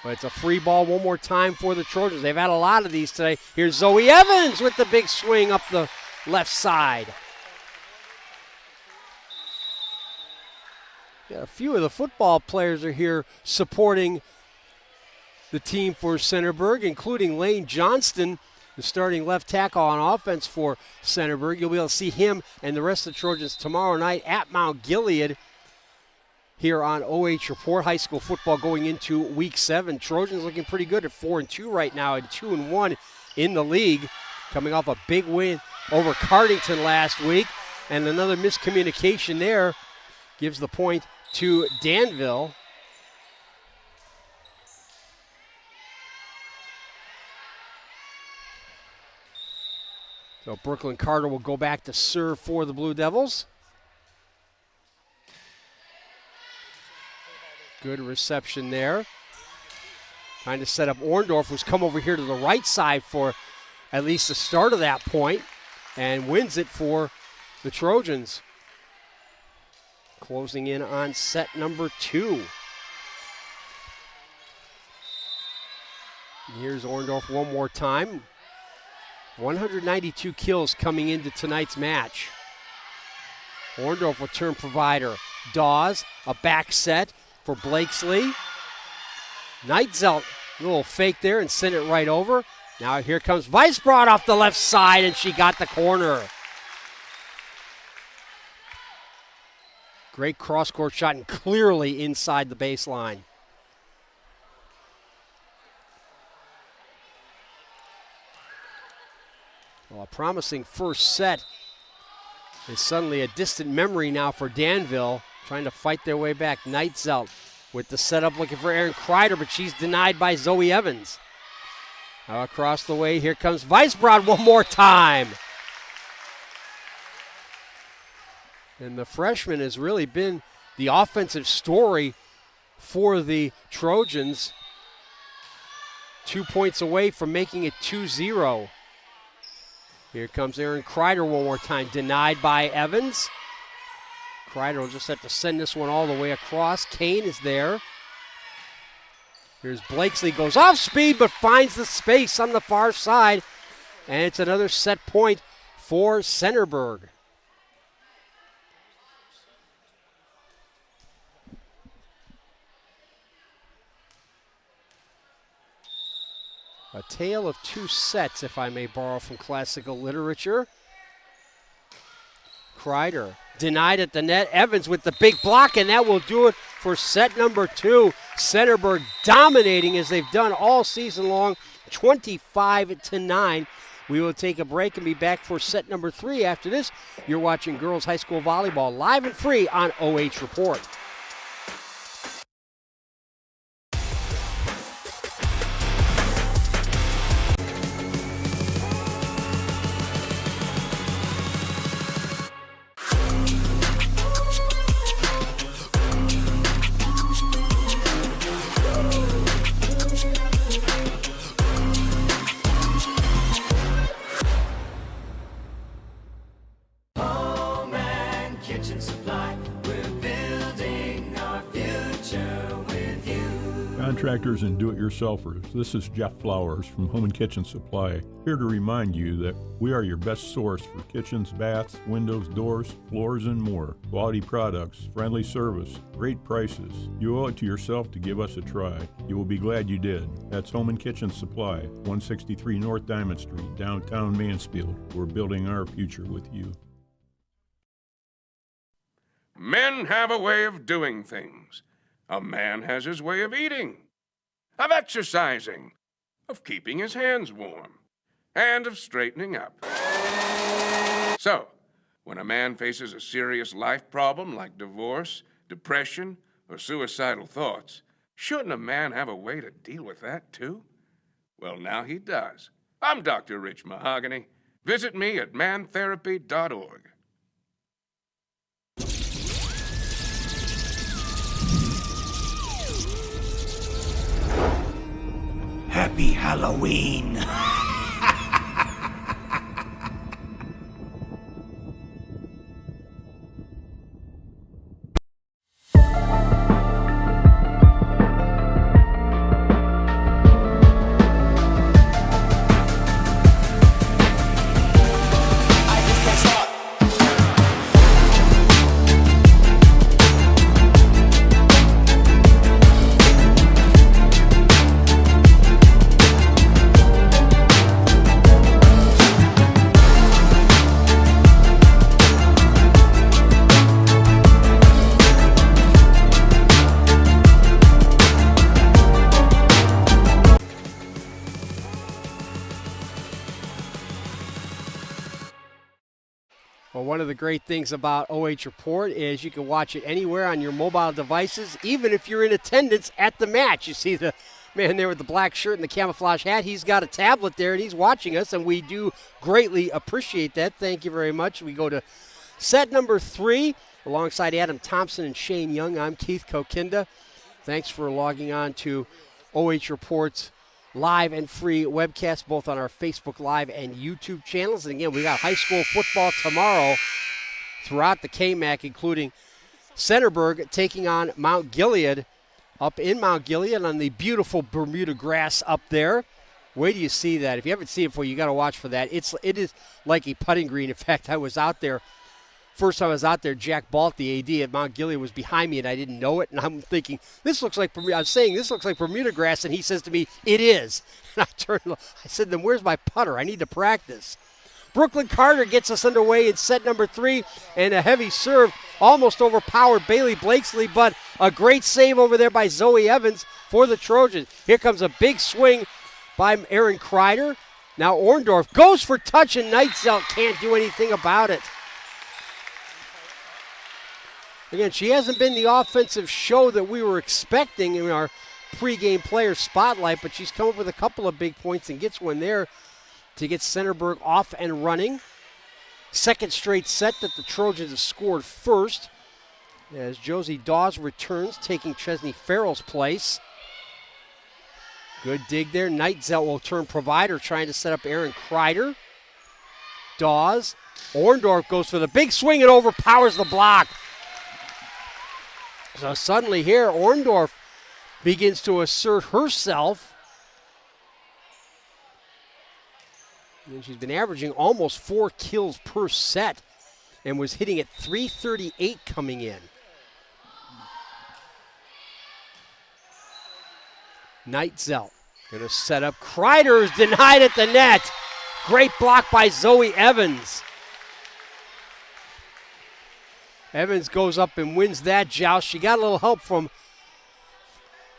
But it's a free ball one more time for the Trojans. They've had a lot of these today. Here's Zoe Evans with the big swing up the left side. Yeah, a few of the football players are here supporting the team for Centerburg, including Lane Johnston, the starting left tackle on offense for Centerburg. You'll be able to see him and the rest of the Trojans tomorrow night at Mount Gilead here on OH Report. High school football going into week 7. Trojans looking pretty good at 4-2 right now and 2-1 in the league, coming off a big win over Cardington last week. And another miscommunication there gives the point to Danville. So Brooklyn Carter will go back to serve for the Blue Devils. Good reception there. Trying to set up Orndorff, who's come over here to the right side for at least the start of that point, and wins it for the Trojans. Closing in on set number 2. And here's Orndorff one more time. 192 kills coming into tonight's match. Orndorff will turn provider. Dawes, a back set for Blakesley. Neitzelt, a little fake there and sent it right over. Now here comes Weisbrod off the left side, and she got the corner. Great cross-court shot and clearly inside the baseline. Well, a promising first set is suddenly a distant memory now for Danville, trying to fight their way back. Neitzelt with the setup looking for Erin Kreider, but she's denied by Zoe Evans. Now across the way, here comes Weisbrod one more time. And the freshman has really been the offensive story for the Trojans. 2 points away from making it 2-0. Here comes Erin Kreider one more time, denied by Evans. Kreider will just have to send this one all the way across. Kane is there. Here's Blakesley, goes off speed but finds the space on the far side. And it's another set point for Centerburg. A tale of 2 sets, if I may borrow from classical literature. Kreider denied at the net. Evans with the big block, and that will do it for set number 2. Centerburg dominating as they've done all season long, 25-9. We will take a break and be back for set number 3 after this. You're watching Girls High School Volleyball live and free on OH Report. Contractors and do-it-yourselfers, this is Jeff Flowers from Home and Kitchen Supply, here to remind you that we are your best source for kitchens, baths, windows, doors, floors, and more. Quality products, friendly service, great prices. You owe it to yourself to give us a try. You will be glad you did. That's Home and Kitchen Supply, 163 North Diamond Street, downtown Mansfield. We're building our future with you. Men have a way of doing things. A man has his way of eating, of exercising, of keeping his hands warm, and of straightening up. So, when a man faces a serious life problem like divorce, depression, or suicidal thoughts, shouldn't a man have a way to deal with that too? Well, now he does. I'm Dr. Rich Mahogany. Visit me at mantherapy.org. Happy Halloween! Well, one of the great things about OH Report is you can watch it anywhere on your mobile devices, even if you're in attendance at the match. You see the man there with the black shirt and the camouflage hat. He's got a tablet there, and he's watching us, and we do greatly appreciate that. Thank you very much. We go to set number 3 alongside Adam Thompson and Shane Young. I'm Keith Kokinda. Thanks for logging on to OH Report's live and free webcast, both on our Facebook Live and YouTube channels. And again, we got high school football tomorrow throughout the KMAC, including Centerburg taking on Mount Gilead up in Mount Gilead on the beautiful Bermuda grass up there. Where do you see that? If you haven't seen it before, you got to watch for that. It is like a putting green. In fact, I was out there. First time I was out there, Jack Balt, the AD at Mount Gilead, was behind me, and I didn't know it. And I'm thinking, this looks like Bermuda. I was saying, this looks like Bermuda grass, and he says to me, it is. And I said, then where's my putter? I need to practice. Brooklyn Carter gets us underway in set number 3, and a heavy serve almost overpowered Bailey Blakesley, but a great save over there by Zoe Evans for the Trojans. Here comes a big swing by Aaron Kreider. Now Orndorff goes for touch, and Knightzelt can't do anything about it. Again, she hasn't been the offensive show that we were expecting in our pregame player spotlight, but she's come up with a couple of big points and gets one there to get Centerburg off and running. Second straight set that the Trojans have scored first as Josie Dawes returns, taking Chesney Farrell's place. Good dig there. Knightzelt will turn provider, trying to set up Aaron Kreider. Dawes. Orndorff goes for the big swing and overpowers the block. So suddenly here, Orndorff begins to assert herself. And she's been averaging almost 4 kills per set and was hitting at .338 coming in. Knightzelt going to set up. Kreider is denied at the net. Great block by Zoe Evans. Evans goes up and wins that joust. She got a little help from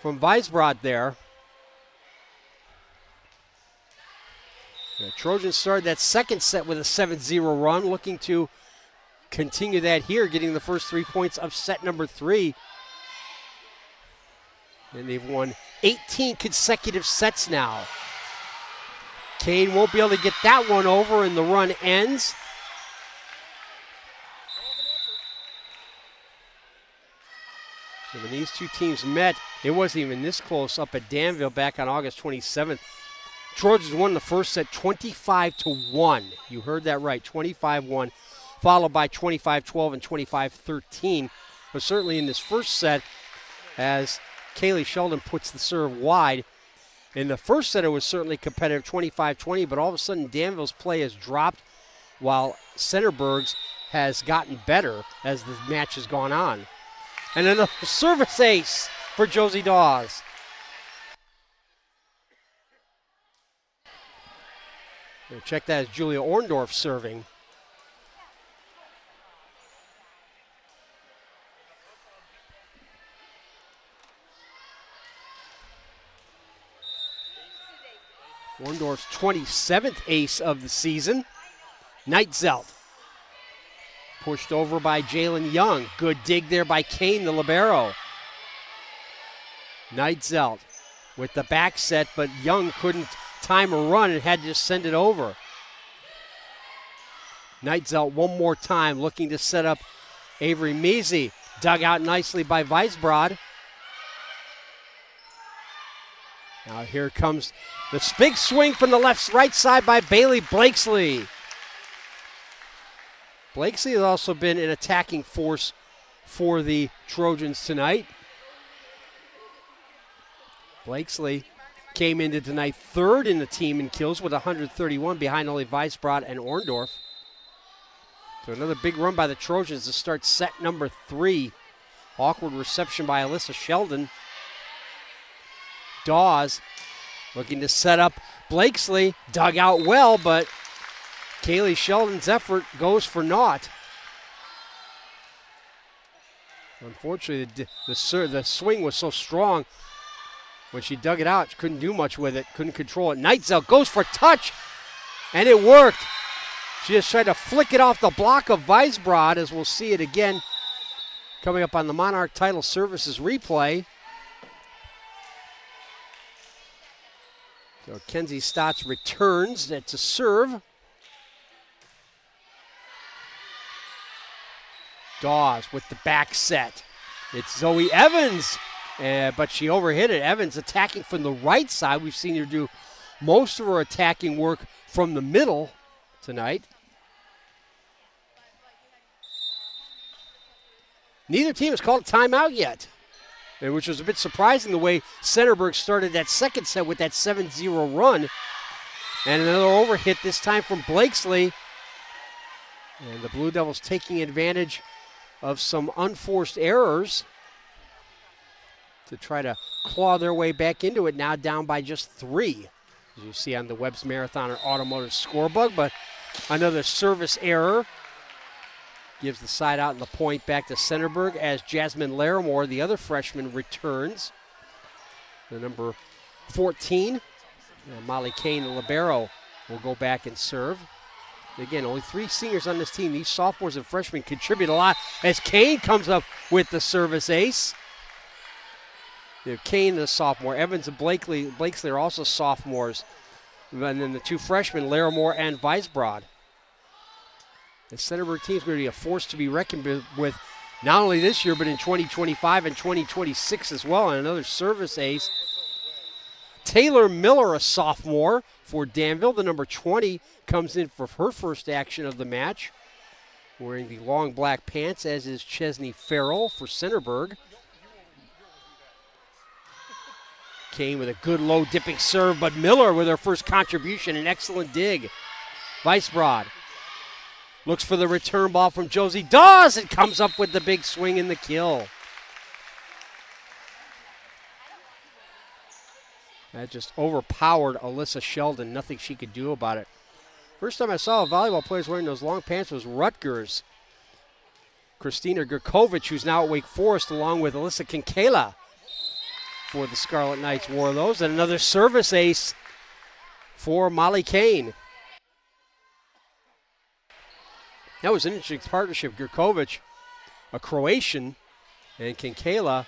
Weisbrod there. The Trojans started that second set with a 7-0 run, looking to continue that here, getting the first 3 points of set number 3. And they've won 18 consecutive sets now. Kane won't be able to get that one over, and the run ends. So when these two teams met, it wasn't even this close up at Danville back on August 27th. Trojans won the first set 25-1. You heard that right, 25-1, followed by 25-12 and 25-13. But certainly in this first set, as Kaylee Sheldon puts the serve wide. In the first set, it was certainly competitive, 25-20, but all of a sudden Danville's play has dropped while Centerburg's has gotten better as the match has gone on. And another service ace for Josie Dawes. We'll check that as Julia Orndorff serving. Orndorff's 27th ace of the season. Knightzelt. Pushed over by Jalen Young. Good dig there by Kane, the libero. Knightzelt with the back set, but Young couldn't time a run and had to just send it over. Knightzelt one more time, looking to set up Avery Measy. Dug out nicely by Weisbrod. Now here comes the big swing from the right side by Bailey Blakesley. Blakesley has also been an attacking force for the Trojans tonight. Blakesley came into tonight third in the team in kills with 131 behind only Weisbrod and Orndorff. So another big run by the Trojans to start set number 3. Awkward reception by Alyssa Sheldon. Dawes looking to set up Blakesley. Dug out well, but Kaylee Sheldon's effort goes for naught. Unfortunately, the swing was so strong. When she dug it out, she couldn't do much with it, couldn't control it. Knightzelt goes for touch, and it worked. She just tried to flick it off the block of Weisbrod, as we'll see it again coming up on the Monarch Title Services replay. So Kenzie Stotts returns. It's a serve. Dawes with the back set. It's Zoe Evans, but she overhit it. Evans attacking from the right side. We've seen her do most of her attacking work from the middle tonight. Neither team has called a timeout yet, which was a bit surprising the way Centerburg started that second set with that 7-0 run. And another overhit, this time from Blakesley. And the Blue Devils taking advantage of some unforced errors to try to claw their way back into it, now down by just 3, as you see on the Webb's Marathon or Automotive scorebook. But another service error gives the side out and the point back to Centerburg as Jasmine Larimore, the other freshman, returns. The number 14, Molly Kane, the libero, will go back and serve. Again, only 3 seniors on this team. These sophomores and freshmen contribute a lot as Kane comes up with the service ace. Kane, the sophomore. Evans and Blakesley are also sophomores. And then the 2 freshmen, Larimore and Weisbrod. The Centerburg team is going to be a force to be reckoned with not only this year, but in 2025 and 2026 as well. And another service ace. Taylor Miller, a sophomore for Danville. The number 20 comes in for her first action of the match, wearing the long black pants, as is Chesney Farrell for Centerburg. Kane with a good low dipping serve, but Miller with her first contribution, an excellent dig. Weisbrod looks for the return ball from Josie Dawes and comes up with the big swing and the kill. That just overpowered Alyssa Sheldon. Nothing she could do about it. First time I saw a volleyball player wearing those long pants was Rutgers. Christina Gurkovic, who's now at Wake Forest, along with Alyssa Kinkela for the Scarlet Knights, wore those. And another service ace for Molly Kane. That was an interesting partnership. Gurkovic, a Croatian, and Kinkela,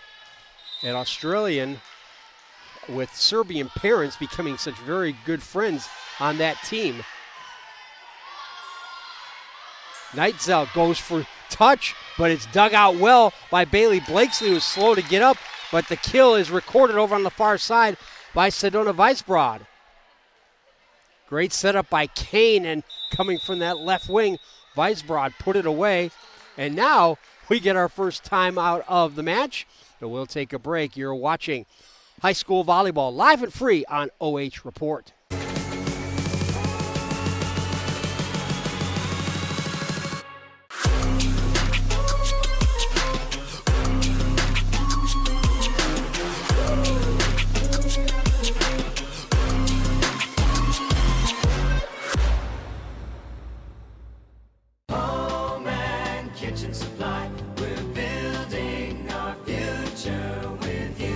an Australian, with Serbian parents, becoming such very good friends on that team. Neitzel goes for touch, but it's dug out well by Bailey Blakesley, who was slow to get up, but the kill is recorded over on the far side by Sedona Weisbrod. Great setup by Kane, and coming from that left wing, Weisbrod put it away. And now we get our first time out of the match, and we'll take a break. You're watching high school volleyball live and free on OH Report. Home and kitchen supply, we're building our future with you.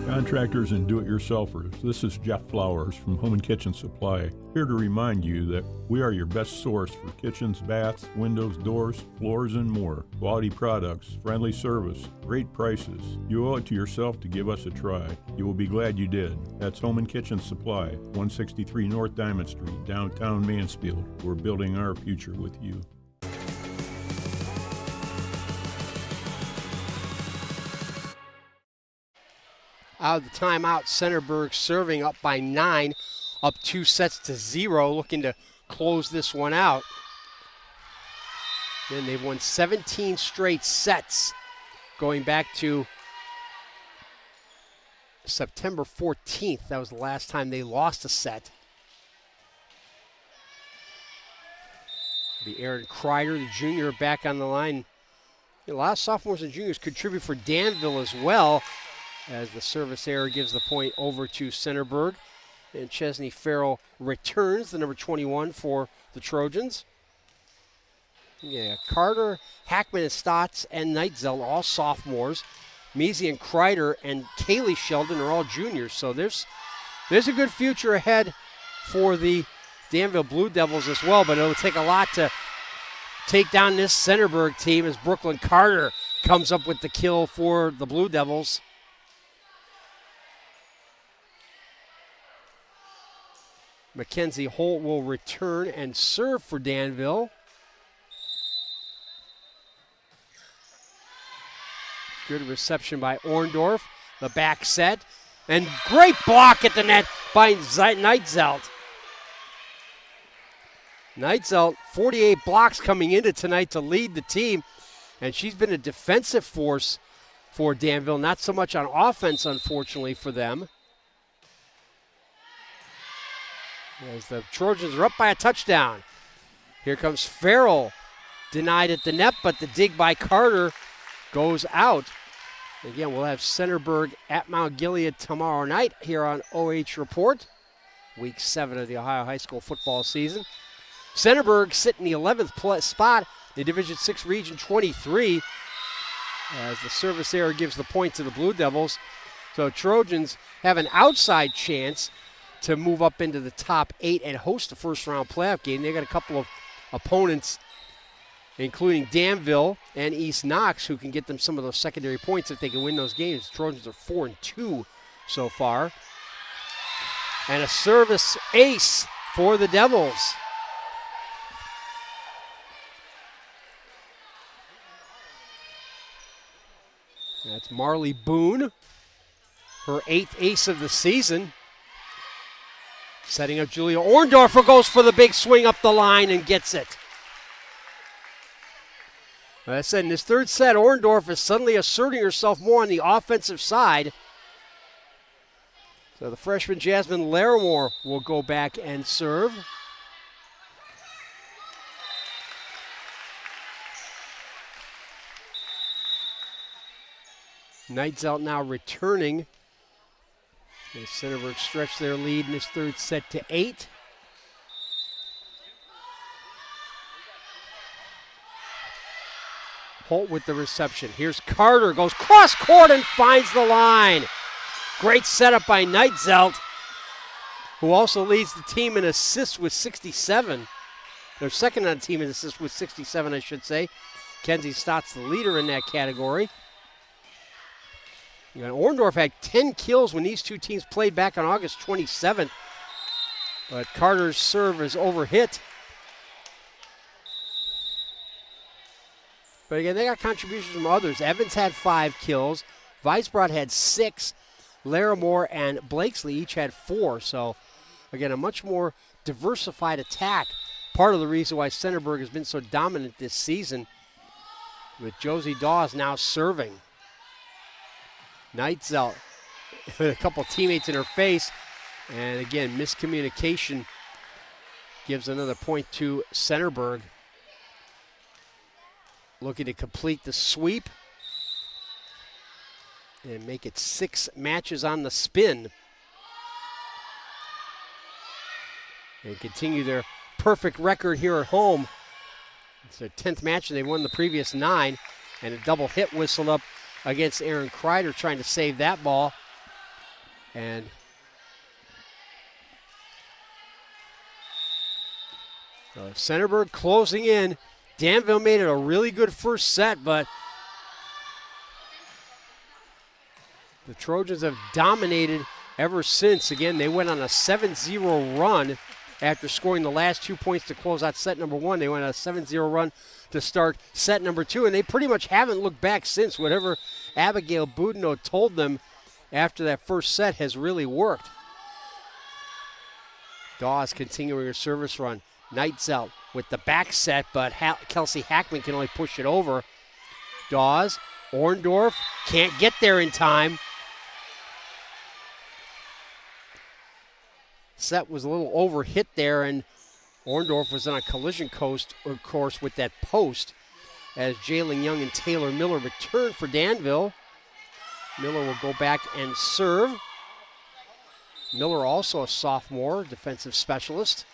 Contractors and do-it-yourselfers, this is Jeff Flowers from Home and Kitchen Supply, here to remind you that we are your best source for kitchens, baths, windows, doors, floors, and more. Quality products, friendly service, great prices. You owe it to yourself to give us a try. You will be glad you did. That's Home and Kitchen Supply, 163 North Diamond Street, downtown Mansfield. We're building our future with you. Out of the timeout, Centerburg serving up by 9, up 2-0, looking to close this one out. Then they've won 17 straight sets, going back to September 14th. That was the last time they lost a set. Be Aaron Kreider, the junior, back on the line. A lot of sophomores and juniors contribute for Danville as well, as the service error gives the point over to Centerburg. And Chesney Farrell returns, the number 21 for the Trojans. Yeah, Carter, Hackman, and Stotts, and Neitzel, all sophomores. Measy and Kreider and Kaylee Sheldon are all juniors. So there's a good future ahead for the Danville Blue Devils as well, but it'll take a lot to take down this Centerburg team as Brooklyn Carter comes up with the kill for the Blue Devils. Mackenzie Holt will return and serve for Danville. Good reception by Orndorff. The back set. And great block at the net by Neitzelt. Neitzelt, 48 blocks coming into tonight to lead the team. And she's been a defensive force for Danville. Not so much on offense, unfortunately, for them. As the Trojans are up by a touchdown. Here comes Farrell. Denied at the net, but the dig by Carter goes out. Again, we'll have Centerburg at Mount Gilead tomorrow night here on OH Report. Week 7 of the Ohio High School football season. Centerburg sit in the 11th spot in Division 6 Region 23 as the service error gives the point to the Blue Devils. So Trojans have an outside chance to move up into the top 8 and host the first-round playoff game. They got a couple of opponents, including Danville and East Knox, who can get them some of those secondary points if they can win those games. The Trojans are 4-2 so far. And a service ace for the Devils. That's Marley Boone, her 8th ace of the season. Setting up Julia Orndorfer, goes for the big swing up the line and gets it. As I said, in this third set, Orndorff is suddenly asserting herself more on the offensive side. So the freshman Jasmine Larimore will go back and serve. Neitzelt now returning. As Centerburg stretch their lead in this third set to 8. Holt with the reception. Here's Carter, goes cross court and finds the line. Great setup by Neitzelt, who also leads the team in assists with 67. They're second on the team in assists with 67, I should say. Kenzie Stott's the leader in that category. And Orndorff had 10 kills when these two teams played back on August 27th. But Carter's serve is overhit. But again, they got contributions from others. Evans had 5 kills. Weisbrod had 6. Larimore and Blakesley each had 4. So, again, a much more diversified attack. Part of the reason why Centerburg has been so dominant this season, with Josie Dawes now serving. Neitzelt with a couple teammates in her face. And again, miscommunication gives another point to Centerburg. Looking to complete the sweep and make it 6 matches on the spin. And continue their perfect record here at home. It's their 10th match and they won the previous 9. And a double hit whistled up against Aaron Kreider, trying to save that ball. And Centerburg closing in. Danville made it a really good first set, but the Trojans have dominated ever since. Again, they went on a 7-0 run after scoring the last 2 points to close out set number 1. They went on a 7-0 run to start set number 2, and they pretty much haven't looked back since. Whatever Abigail Boudinot told them after that first set has really worked. Dawes continuing her service run. Neitzelt with the back set, but Kelsey Hackman can only push it over. Dawes, Orndorff can't get there in time. Set was a little overhit there, and Orndorff was on a collision course with that post as Jalen Young and Taylor Miller return for Danville. Miller will go back and serve. Miller also a sophomore, defensive specialist.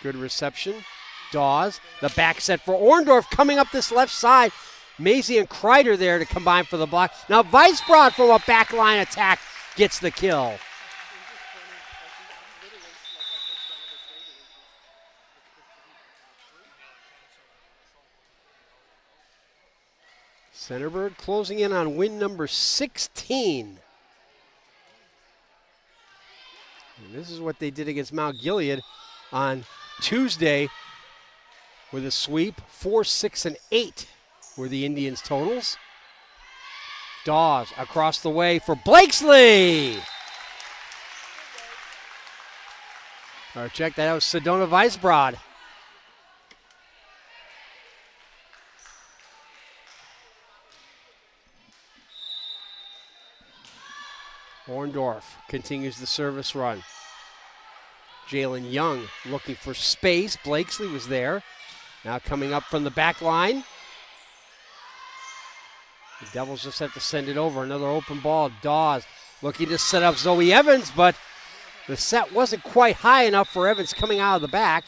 Good reception. Dawes, the back set for Orndorff coming up this left side. Maisie and Kreider there to combine for the block. Now Weisbrod from a back line attack gets the kill. Centerburg closing in on win number 16. And this is what they did against Mount Gilead on Tuesday with a sweep. 4, 6, and 8 were the Indians' totals. Dawes across the way for Blakesley. All right, check that out. Sedona Weisbrod. Orndorff continues the service run. Jalen Young looking for space. Blakesley was there. Now coming up from the back line. The Devils just have to send it over. Another open ball. Dawes looking to set up Zoe Evans, but the set wasn't quite high enough for Evans coming out of the back.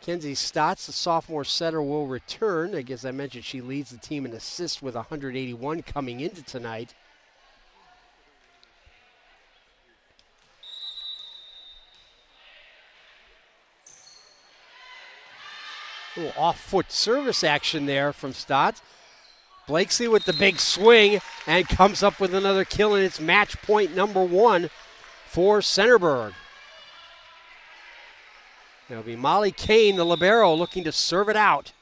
Kenzie Stotts, the sophomore setter, will return. I guess I mentioned she leads the team in assists with 181 coming into tonight. A little off-foot service action there from Stotts. Blakesley with the big swing and comes up with another kill, and it's match point number 1 for Centerburg. It'll be Molly Kane, the libero, looking to serve it out.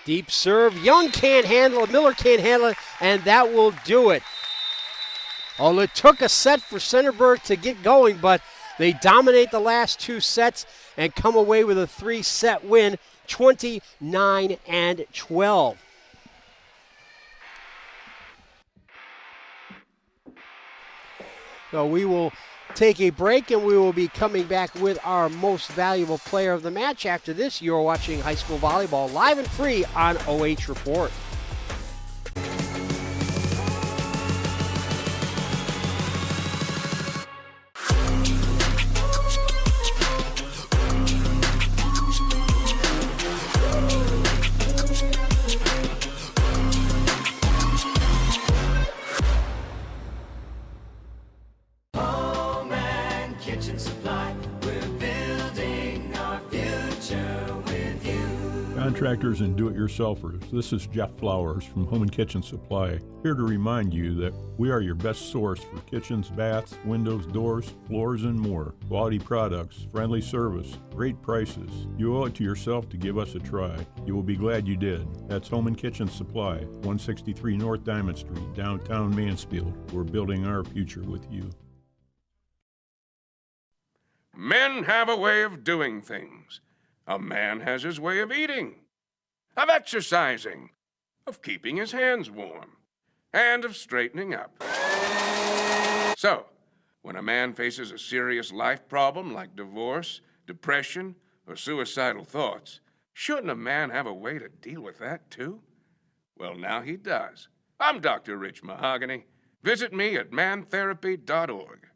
Deep serve. Young can't handle it. Miller can't handle it, and that will do it. Oh, it took a set for Centerburg to get going, but they dominate the last 2 sets and come away with a 3-set win, 29-12. So we will take a break, and we will be coming back with our most valuable player of the match. After this, you're watching high school volleyball live and free on OH Report. Contractors and do-it-yourselfers, this is Jeff Flowers from Home and Kitchen Supply, here to remind you that we are your best source for kitchens, baths, windows, doors, floors, and more. Quality products, friendly service, great prices. You owe it to yourself to give us a try. You will be glad you did. That's Home and Kitchen Supply, 163 North Diamond Street, downtown Mansfield. We're building our future with you. Men have a way of doing things. A man has his way of eating, of exercising, of keeping his hands warm, and of straightening up. So, when a man faces a serious life problem like divorce, depression, or suicidal thoughts, shouldn't a man have a way to deal with that too? Well, now he does. I'm Dr. Rich Mahogany. Visit me at mantherapy.org.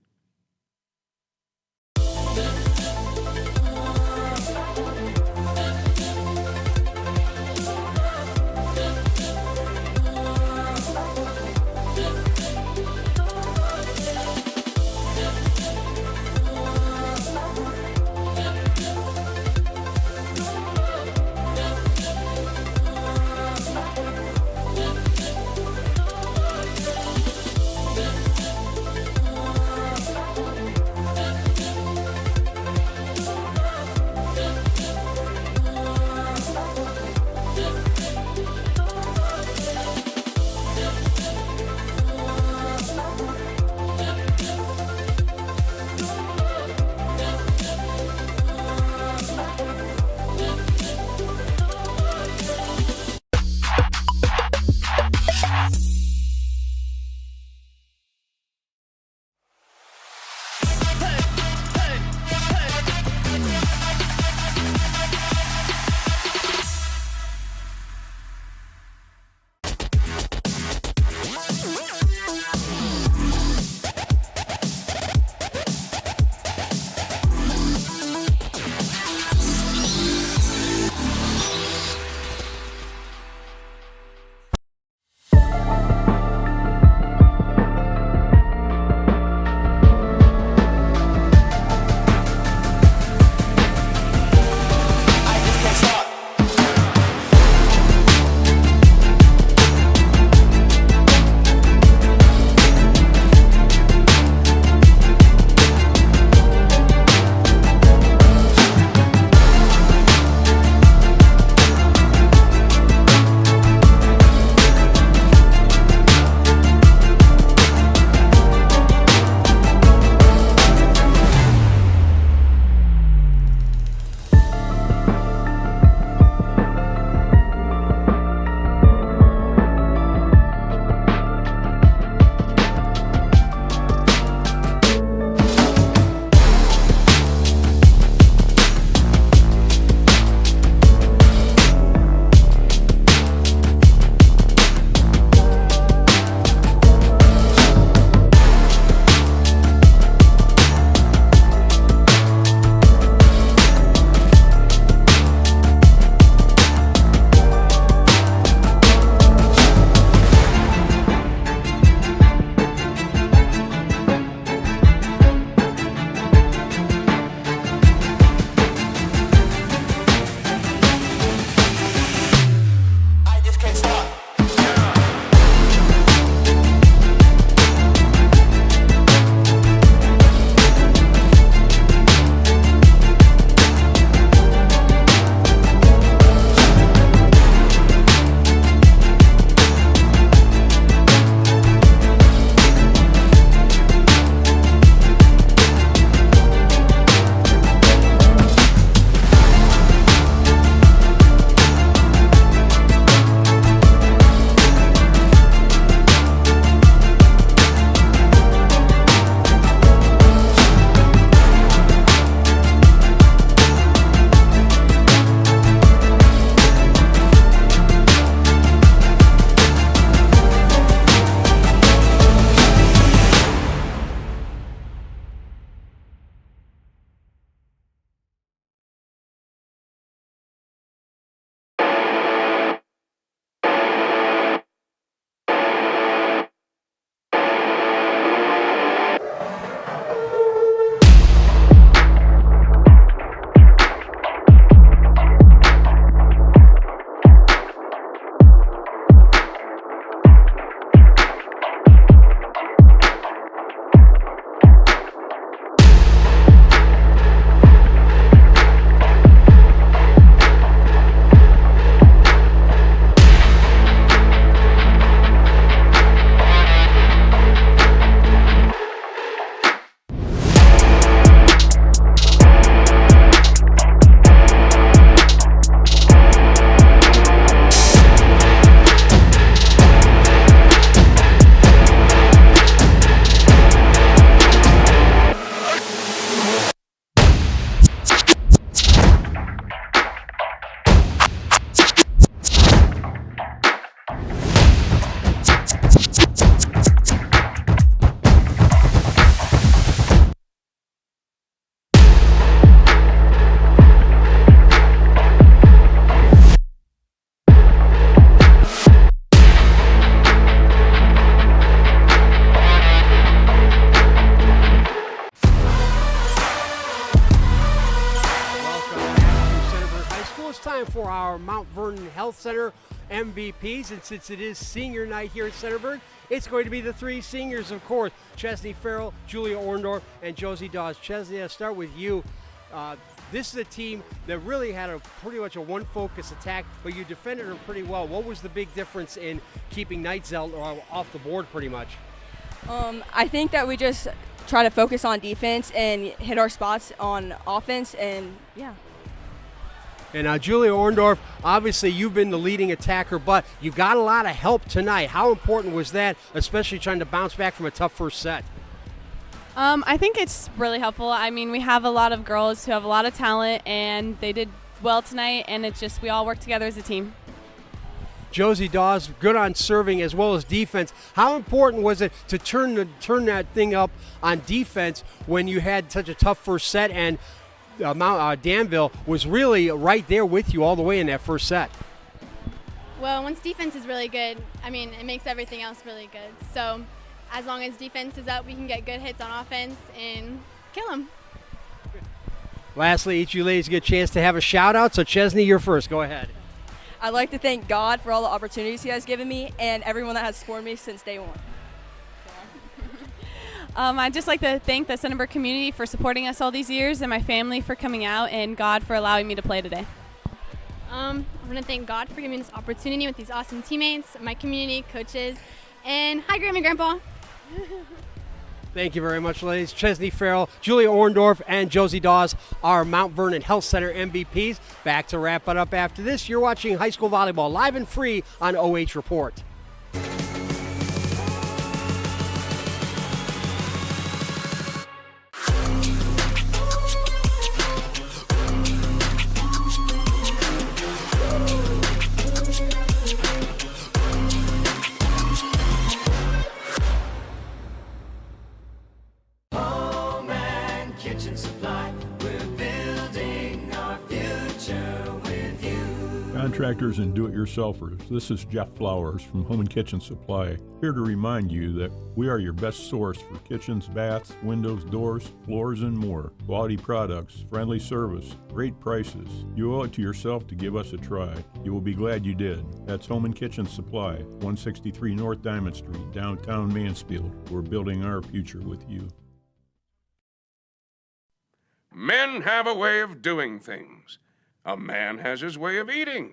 our Mount Vernon Health Center MVPs. And since it is senior night here at Centerburg, it's going to be the three seniors, of course, Chesney Farrell, Julia Orndorff, and Josie Dawes. Chesney, I'll start with you. This is a team that really had pretty much a one-focus attack, but you defended her pretty well. What was the big difference in keeping Nightzel off the board pretty much? I think that we just try to focus on defense and hit our spots on offense, and yeah. And now Julia Orndorff, obviously you've been the leading attacker, but you got a lot of help tonight. How important was that, especially trying to bounce back from a tough first set? I think it's really helpful. I mean, we have a lot of girls who have a lot of talent, and they did well tonight, and it's just we all work together as a team. Josie Dawes, good on serving as well as defense. How important was it to turn that thing up on defense when you had such a tough first set, and Danville was really right there with you all the way in that first set? Well, once defense is really good, I mean, it makes everything else really good. So as long as defense is up, we can get good hits on offense and kill them. Lastly, each of you ladies get a chance to have a shout-out. So, Chesney, you're first. Go ahead. I'd like to thank God for all the opportunities He has given me and everyone that has supported me since day one. I'd just like to thank the Centerburg community for supporting us all these years, and my family for coming out, and God for allowing me to play today. I want to thank God for giving me this opportunity with these awesome teammates, my community, coaches, and hi, Grandma and Grandpa. Thank you very much, ladies. Chesney Farrell, Julia Orndorff, and Josie Dawes are Mount Vernon Health Center MVPs. Back to wrap it up after this. You're watching high school volleyball live and free on OH Report. Contractors and do-it-yourselfers, this is Jeff Flowers from Home and Kitchen Supply, here to remind you that we are your best source for kitchens, baths, windows, doors, floors, and more. Quality products, friendly service, great prices. You owe it to yourself to give us a try. You will be glad you did. That's Home and Kitchen Supply, 163 North Diamond Street, downtown Mansfield. We're building our future with you. Men have a way of doing things. A man has his way of eating,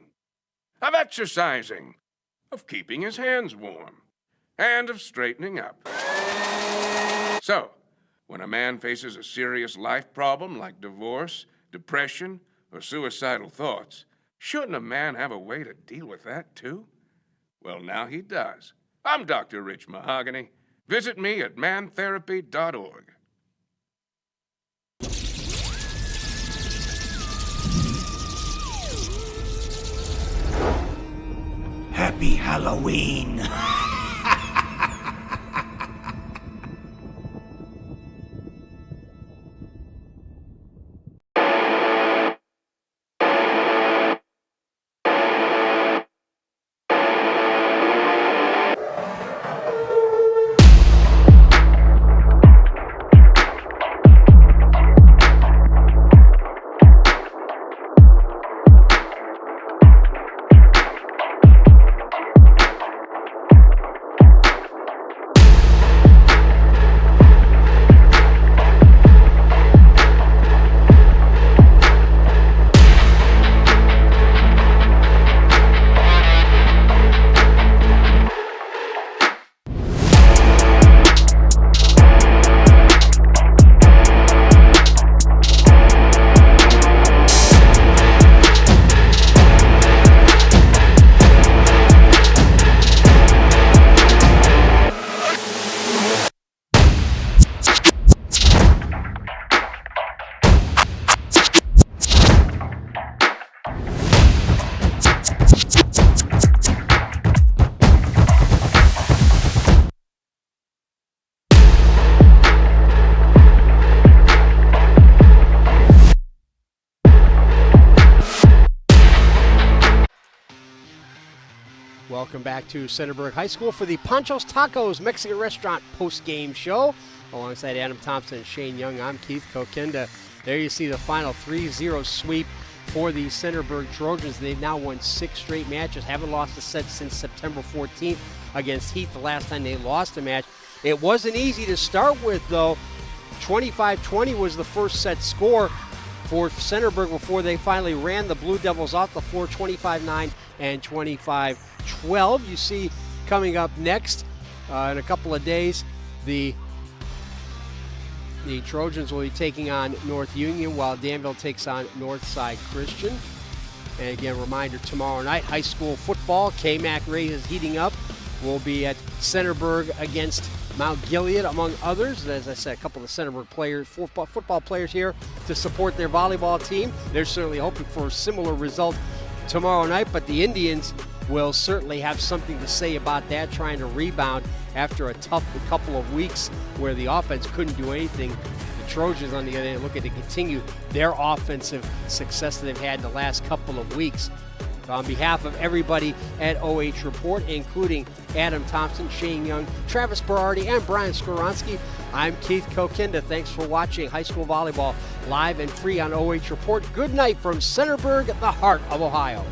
of exercising, of keeping his hands warm, and of straightening up. So, when a man faces a serious life problem like divorce, depression, or suicidal thoughts, shouldn't a man have a way to deal with that too? Well, now he does. I'm Dr. Rich Mahogany. Visit me at mantherapy.org. Happy Halloween! Welcome back to Centerburg High School for the Panchos Tacos Mexican Restaurant post-game show. Alongside Adam Thompson and Shane Young, I'm Keith Kokinda. There you see the final 3-0 sweep for the Centerburg Trojans. They've now won 6 straight matches, haven't lost a set since September 14th against Heath, the last time they lost a match. It wasn't easy to start with, though. 25-20 was the first set score for Centerburg before they finally ran the Blue Devils off the floor, 25-9 and 25-12. You see coming up next in a couple of days, the Trojans will be taking on North Union while Danville takes on Northside Christian. And again, reminder, tomorrow night, high school football, KMAC race is heating up. We'll be at Centerburg against Mount Gilead, among others. As I said, a couple of Centerburg players, football players here to support their volleyball team. They're certainly hoping for a similar result tomorrow night, but the Indians will certainly have something to say about that, trying to rebound after a tough couple of weeks where the offense couldn't do anything. The Trojans, on the other hand, looking to continue their offensive success that they've had the last couple of weeks. On behalf of everybody at OH Report, including Adam Thompson, Shane Young, Travis Berardi, and Brian Skoronski, I'm Keith Kokinda. Thanks for watching high school volleyball live and free on OH Report. Good night from Centerburg, the heart of Ohio.